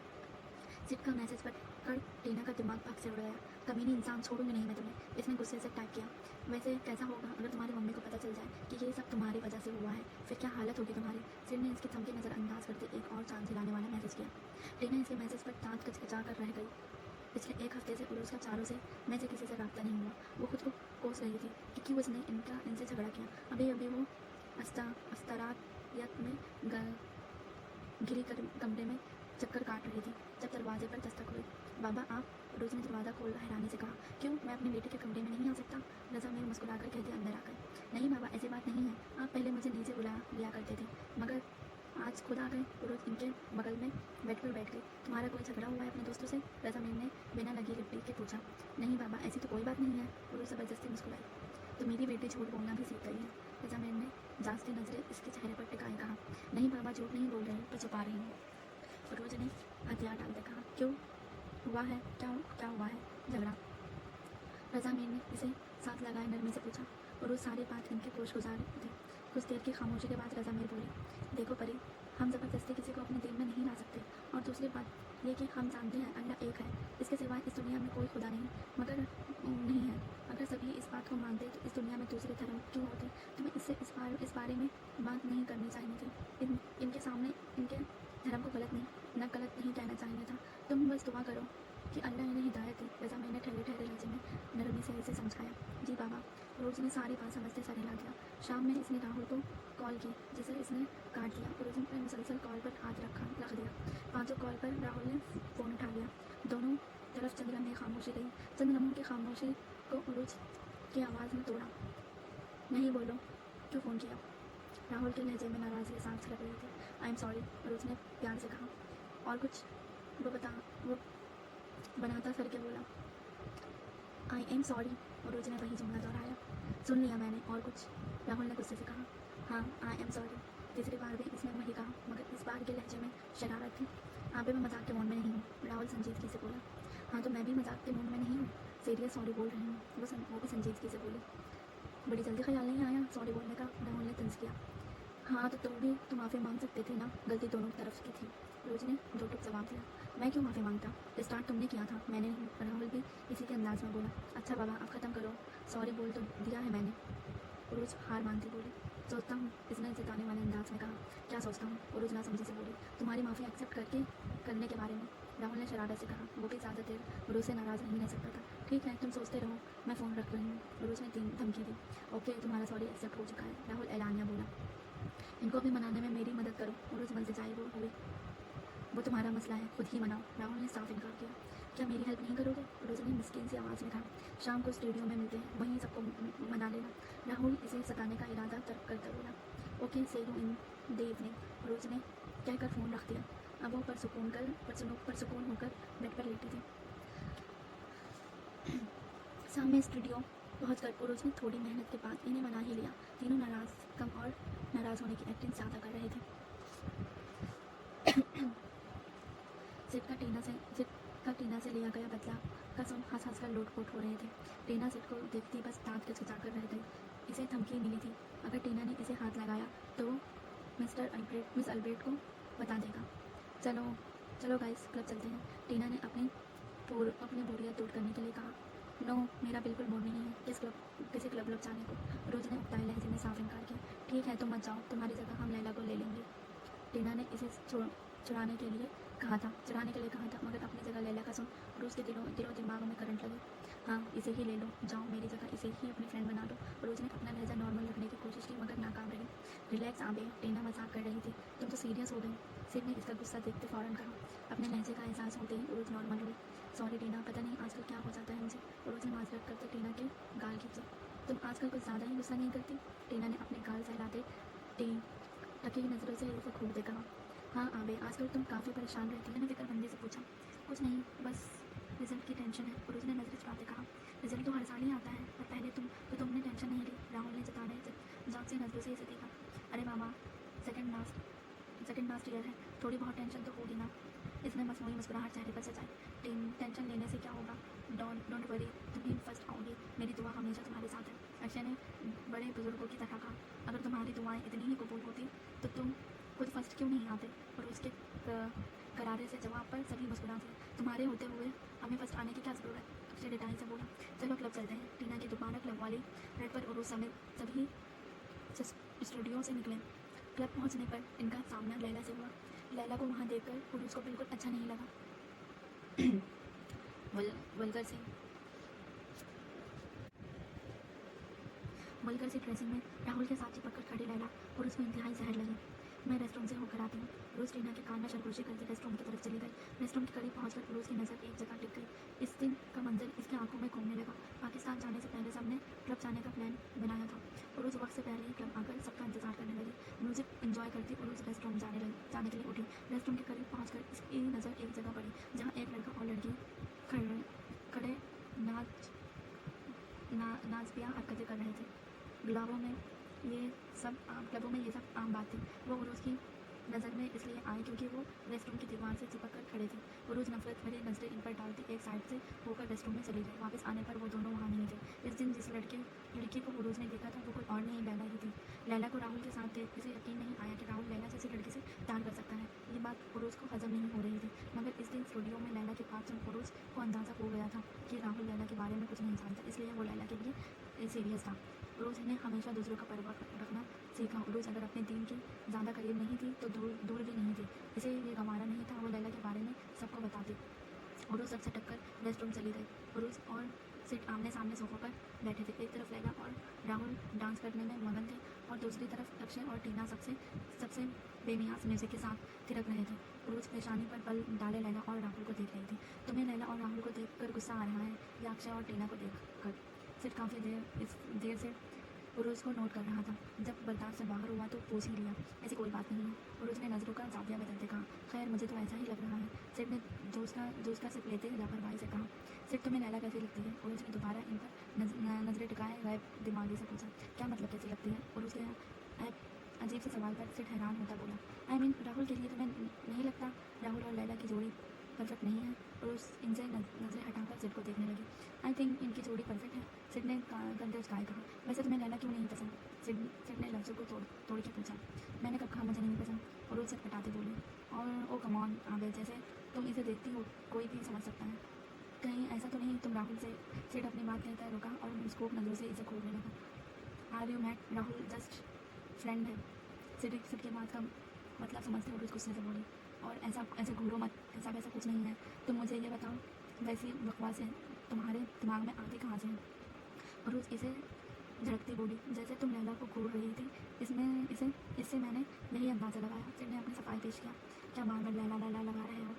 Speaker 1: सिट का मैसेज पर टीना का दिमाग भग से उड़ गया। कमीनी इंसान, छोड़ूंगी नहीं मैं तुम्हें। इसने गुस्से से टाइप किया। वैसे कैसा होगा अगर तुम्हारी मम्मी को पता चल जाए कि ये सब तुम्हारी वजह से हुआ है। फिर क्या हालत होगी तुम्हारी। सिर ने इसकी धमकी नज़रअंदाज करते एक और चांद हिलाने वाला मैसेज किया। टीना इसके मैसेज पर दांत कचकचा कर रह गई। पिछले 1 हफ्ते से उरुस का चारों से मैं से किसी से रब्ता नहीं हुआ। वो खुद को कोस रही थी कि क्यों उसने इनसे झगड़ा किया। अभी वो अस्तारात में घिरी कमरे में चक्कर काट रही थी जब दरवाजे पर दस्तक हुई। बाबा आप। रोज ने दरवाज़ा खोल हैरानी से कहा। क्यों, मैं अपनी बेटी के कमरे में नहीं आ सकता। रज़ा में मुस्कुराकर कहती अंदर आकर। नहीं बाबा, ऐसी बात नहीं है। आप पहले मुझे नीचे बुला लिया करते थे मगर आज खुद आ गए। रोज इनके बगल में बैठ गई। तुम्हारा कोई झगड़ा हुआ है अपने दोस्तों से। रज़ा ने बिना लगी लिपटी के पूछा। नहीं बाबा, ऐसी तो कोई बात नहीं है। रोज ज़बरदस्ती मुस्कुराई। तो मेरी बेटी झूठ बोलना भी सीख गई है। रज़ा ने जांचती नजरें इसके चेहरे पर टिकाई कहा। नहीं बाबा, झूठ नहीं बोल रही, पर छुपा रही हूँ। रोज ने हथियार डालते कहा। क्यों हुआ है, क्या हुआ है झगड़ा। रज़ा ने इसे साथ लगाए नरमी से पूछा। रोज सारी बात इनके कोश गुजार थे। कुछ देर की खामोशी के बाद रज़ा बोली। देखो परी, हम ज़बरदस्ती किसी को अपने दिन में नहीं ला सकते। और दूसरी बात ये कि हम जानते हैं अल्लाह एक है। इसके सिवाय इस दुनिया में कोई खुदा नहीं मगर नहीं है। अगर सभी इस बात को मानते तो इस दुनिया में दूसरे धर्म क्यों होते। तुम्हें इससे इस बारे में बात नहीं करनी चाहिए थी। इनके सामने इनके धर्म को गलत नहीं कहना चाहिए था। तुम बस दुआ करो कि अल्लाह इन्हें हिदायत दे। रज़ा ने ठहरे लहजे में नरमी से इसे समझाया। जी बाबा। रोज ने सारी बात समझते सर हिला दिया। शाम में इसने राहुल को कॉल की जिसे इसने काट दिया। रोज ने मुसलसल कॉल पर हाथ रख दिया। 5 कॉल पर राहुल ने फ़ोन उठा लिया। दोनों तरफ चंद लम्हे खामोशी रही। चंद लम्हों की खामोशी को उरुज की आवाज़ में तोड़ा। नहीं बोलो, क्यों फ़ोन किया। राहुल के लहजे में नाराज़गी के साथ छलक रही थी। आई एम सॉरी, रोज ने प्यार से कहा। और कुछ वो बनाता सर के बोला। आई एम सॉरी, रोज ने वही जुमला दोहराया। सुन लिया मैंने। और कुछ, राहुल ने गुस्से से कहा। हाँ, आई एम सॉरी। तीसरी बार भी इसने वही कहा मगर इस बार के लहजे में शरारत थी। अभी मैं मजाक के मूड में नहीं हूँ, राहुल संजीदगी से बोला। हाँ तो मैं भी मजाक के मूड में नहीं हूँ, सीरियस सॉरी बोल रही हूँ। वो भी संजीदगी से बोली। बड़ी जल्दी ख्याल नहीं आया सॉरी बोलने का, राहुल ने तंज किया। हाँ तो तुम भी तो माफ़ी मांग सकते थे ना, गलती दोनों तरफ की थी, रोज ने दो टुक जवाब दिया। मैं क्यों माफ़ी मांगता, स्टार्ट तुमने किया था, मैंने नहीं, राहुल भी इसी के अंदाज में बोला। अच्छा बाबा अब ख़त्म करो, सॉरी बोल तो दिया है मैंने, रोज हार मानती बोली। सोचता हूँ, इसने जताने वाले अंदाज में कहा। क्या सोचता हूँ, रोज ना समझी से बोली। तुम्हारी माफ़ी एक्सेप्ट करने के बारे में, राहुल ने शरारत से कहा। वो भी ज़्यादा देर रोज से नाराज़ नहीं रह सकता था। ठीक है तुम सोचते रहो, मैं फ़ोन रख रही हूँ, रोज ने धमकी दी। ओके तुम्हारा सॉरी एक्सेप्ट हो चुका है, राहुल एलानिया बोला। इनको भी मनाने में मेरी मदद करो, रोज बनते जाए वो हुई। वो तुम्हारा मसला है, खुद ही मनाओ, राहुल ने साफ इनकार किया। क्या मेरी हेल्प नहीं करोगे, रोज ने मिस्किन सी आवाज़ में कहा। शाम को स्टूडियो में मिलते हैं, वहीं सबको मना लेना, राहुल इसे सताने का इरादा तर्क करता बोला। ओके से यू इन द इवनिंग, रोज ने कहकर फ़ोन रख दिया। अब वो परसुकून होकर बेड पर लेटी थी। शाम में स्टूडियो पहुंचकर पुरुष ने थोड़ी मेहनत के बाद इन्हें मना ही लिया। तीनों नाराज़ कम और नाराज़ होने की एक्टिंग ज़्यादा कर रहे थे। सिट का टीना से लिया गया बदला का सुन हंस कर लोटपोट हो रहे थे। टीना सिट को देखती बस दांत खिचखिचा कर रहे थे। इसे धमकी मिली थी, अगर टीना ने इसे हाथ लगाया तो मिस अल्ब्रेट को बता देगा। चलो चलो गाइस क्लब चलते हैं, टीना ने अपनी बोरियत दूर करने के लिए कहा। नो मेरा बिल्कुल मूड नहीं है किसी क्लब जाने को, रोज ने उकताए लहजे में साफ इनकार किया। ठीक है तुम मत जाओ, तुम्हारी जगह हम लैला को ले लेंगे, टीना ने इसे चुराने के लिए कहा था, मगर अपनी जगह लैला का सुन रोज के दिलों दिमागों में करंट लगे। हाँ इसे ही ले लो, जाओ मेरी जगह इसे ही अपनी फ्रेंड बना लो, रोज ने अपना लहजा नॉर्मल रखने की कोशिश की मगर नाकाम रही। रिलैक्स आबे, टीना मजाक कर रही थी, तुम तो सीरियस हो गई, सिर ने इसका गुस्सा देखते फ़ौरन कहा। अपने लहजे का एहसास होते ही रोज नॉर्मल हुई। सॉरी टीना, पता नहीं आजकल क्या हो जाता है मुझे, रोज ने माजरत करते टीना के गाल खींचे। तुम आजकल कुछ ज़्यादा ही गुस्सा नहीं करती, टीना ने अपने गाल सहलाते टकी नज़रों से उसे घूरते कहा। हाँ आबे आजकल तुम काफ़ी परेशान रहती है, मैंने फिक्रमंदी से पूछा। कुछ नहीं बस रिजल्ट की टेंशन है, पुरुष ने नजर चुराते कहा। रिजल्ट तो हर साल ही आता है, पर पहले तुमने टेंशन नहीं ली, राहुल ने जताने जाग से नजरों से इसे देखा। अरे मामा सेकंड लास्ट ईयर है, थोड़ी बहुत टेंशन तो होगी ना, इसने मसनूई मुस्कुराहट चेहरे पर सजाई। टेंशन लेने से क्या होगा, डोंट वरी, तुम ही फर्स्ट आओगी, मेरी दुआ हमेशा तुम्हारे साथ है, अक्षय ने बड़े बुजुर्गों की तरह कहा। अगर तुम्हारी दुआएं इतनी ही कबूल होती तो तुम खुद फर्स्ट क्यों नहीं आते, और उसके करारे से जवाब पर सभी मुस्कुराते। तुम्हारे होते हुए हमें फर्स्ट आने की क्या ज़रूरत, अक्षय डिटाई से बोला। चलो क्लब चलते हैं, टीना की दोबारा क्लब वाली रेड पर उरूस समेत सभी स्टूडियो से निकले। क्लब पहुंचने पर इनका सामना लैला से हुआ। लैला को वहां देखकर पुरुष को बिल्कुल अच्छा नहीं लगा। वल्गर सी ड्रेसिंग में राहुल के साथ चिपक कर खड़ी लैला और उसमें इंतहाई जहर लगी। मैं रेस्टरूम से होकर आती हूँ, रोज टीना के कान में सरगोशी करके रेस्टरूम की तरफ चली गई। रेस्टरूम के करीब पहुंचकर रोज की नज़र एक जगह टिक गई। इस दिन का मंजर इसकी आंखों में घूमने लगा। पाकिस्तान जाने से पहले सबने क्लब जाने का प्लान बनाया था, रोज वक्त से पहले ही क्लब आकर सबका इंतजार करने लगी। म्यूजिक एंजॉय करती रोज रेस्टरूम जाने के लिए उठी। रेस्टरूम के करीब पहुंचकर इसकी नज़र एक जगह पड़ी जहाँ एक लड़का और लड़की खड़े नाचबिया हरकतें कर रहे थे। क्लबों में ये सब आम बात थी। वो उरूज की नज़र में इसलिए आए क्योंकि वो रेस्टरूम की दीवार से चिपक कर खड़े थे। उरूज नफरत भरी नजरें इन पर डालती एक साइड से होकर रेस्टरूम में चली गई। वापस आने पर वो दोनों वहाँ नहीं थे। इस दिन जिस लड़की को उरूज ने देखा था वो कोई और नहीं लैला ही थी। लैला को राहुल के साथ देख इसे यकीन नहीं आया कि राहुल लैला जैसी लड़की से प्यार कर सकता है। ये बात उरूज को हजम नहीं हो रही थी, मगर इस दिन स्टूडियो में लैला की बात सुन उरूज को अंदाज़ा हो गया था कि राहुल लैला के बारे में कुछ नहीं जानता, इसलिए वो लैला के लिए सीरियस था। उरूज ने हमेशा दूसरों का परवाह रखना सीखा। उरूज अगर अपने दीन के ज़्यादा करीब नहीं थी तो दूर भी नहीं थी। इसे ये गंवारा नहीं था वो लैला के बारे में सबको बताती। उरूज सबसे टक्कर रेस्टरूम चली गई। उरूज और सिट आमने सामने सोफा पर बैठे थे। एक तरफ लैला और राहुल डांस करने में मगन थे और दूसरी तरफ अक्षय और टीना सबसे बेनियाज म्यूजिक के साथ थिरक रहे थे। उरूज पेशानी पर बल डाले लैला और राहुल को देख रही थी। तुम्हें लैला और राहुल को देखकर गुस्सा आ रहा है या अक्षय और टीना को देखकर, सिट काफ़ी देर से उरूज को नोट कर रहा था। जब बर्दाश्त से बाहर हुआ तो पूछ ही लिया, ऐसी कोई बात नहीं है, उरूज ने नज़रों का जाविया बदलते कहा। खैर मुझे तो ऐसा ही लग रहा है, सिट ने जूस का सिप लेते लापरवाही से कहा। सिट तुम्हें लैला कैसी लगती है, उरूज ने दोबारा इन पर नजरें टिकाए गायब दिमागी से पूछा। क्या मतलब कैसी लगती है, उरूज के अजीब से सवाल पर सिट हैरान होता बोला। आई मीन राहुल के लिए तुम्हें नहीं लगता राहुल और लैला की जोड़ी परफेक्ट नहीं है, उरूज इनसे नजरें हटाकर सिड को देखने लगी। आई थिंक इनकी जोड़ी परफेक्ट है, सिड ने गंदे उसकाए कहा। वैसे तुम्हें लैला क्यों नहीं पसंद? सिड ने लफ्ज़ों को तोड़ के पूछा। मैंने कब कहा मुझे नहीं पसंद? और रोज सटपटाते बोली। और ओ कम ऑन आबिर, जैसे तुम इसे देखती हो कोई भी समझ सकता है। कहीं ऐसा तो नहीं तुम राहुल से? सिड अपनी बात कहता है रुका और स्कोप नज़रों से इसे खोलने लगा। Are you mad? Rahul just friend है। सिड की बात का मतलब समझते हुए गुस्से से बोली। और ऐसे घूरो मत, ऐसा वैसा कुछ नहीं है। तुम मुझे ये बताओ, वैसी बकवास है तुम्हारे दिमाग में आती कहाँ से है? और इसे झड़कती बोली, जैसे तुम लैला को घूर रही थी, इससे मैंने यही अंदाज़ा लगाया। सिड ने अपनी सफाई पेश किया। क्या बार बार लैला लैला लगा रहे हो?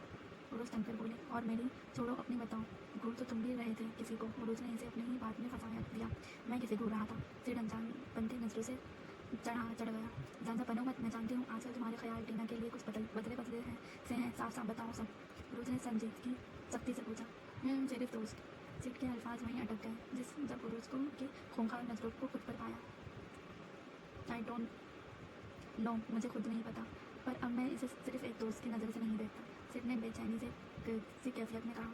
Speaker 1: उरुज तंकर बोले। और मेरी छोड़ो, अपनी बताओ, घूर तो तुम भी रहे थे किसी को। उरुज ने इसे अपनी ही बात में फंसाया दिया। मैं किसे घूर रहा था? सिड अनजान बनती नजरों से चढ़ गया। ज़्यादा बनो मत, मैं जानती हूँ आजकल तुम्हारे ख्याल टीना के लिए कुछ बदले हैं। साफ साफ बताओ सब। रोज ने संजीत की सख्ती से पूछा। सिर्फ दोस्त। सिड के अल्फाज वहीं अटक गए जब उरुज को की खूंखार नजरों को खुद पर पाया। आई डोंट नो, मुझे खुद नहीं पता, पर अब मैं इसे सिर्फ एक दोस्त की नज़र से नहीं देखता। सिड ने बेचैनी से किसी कैफियत में कहा।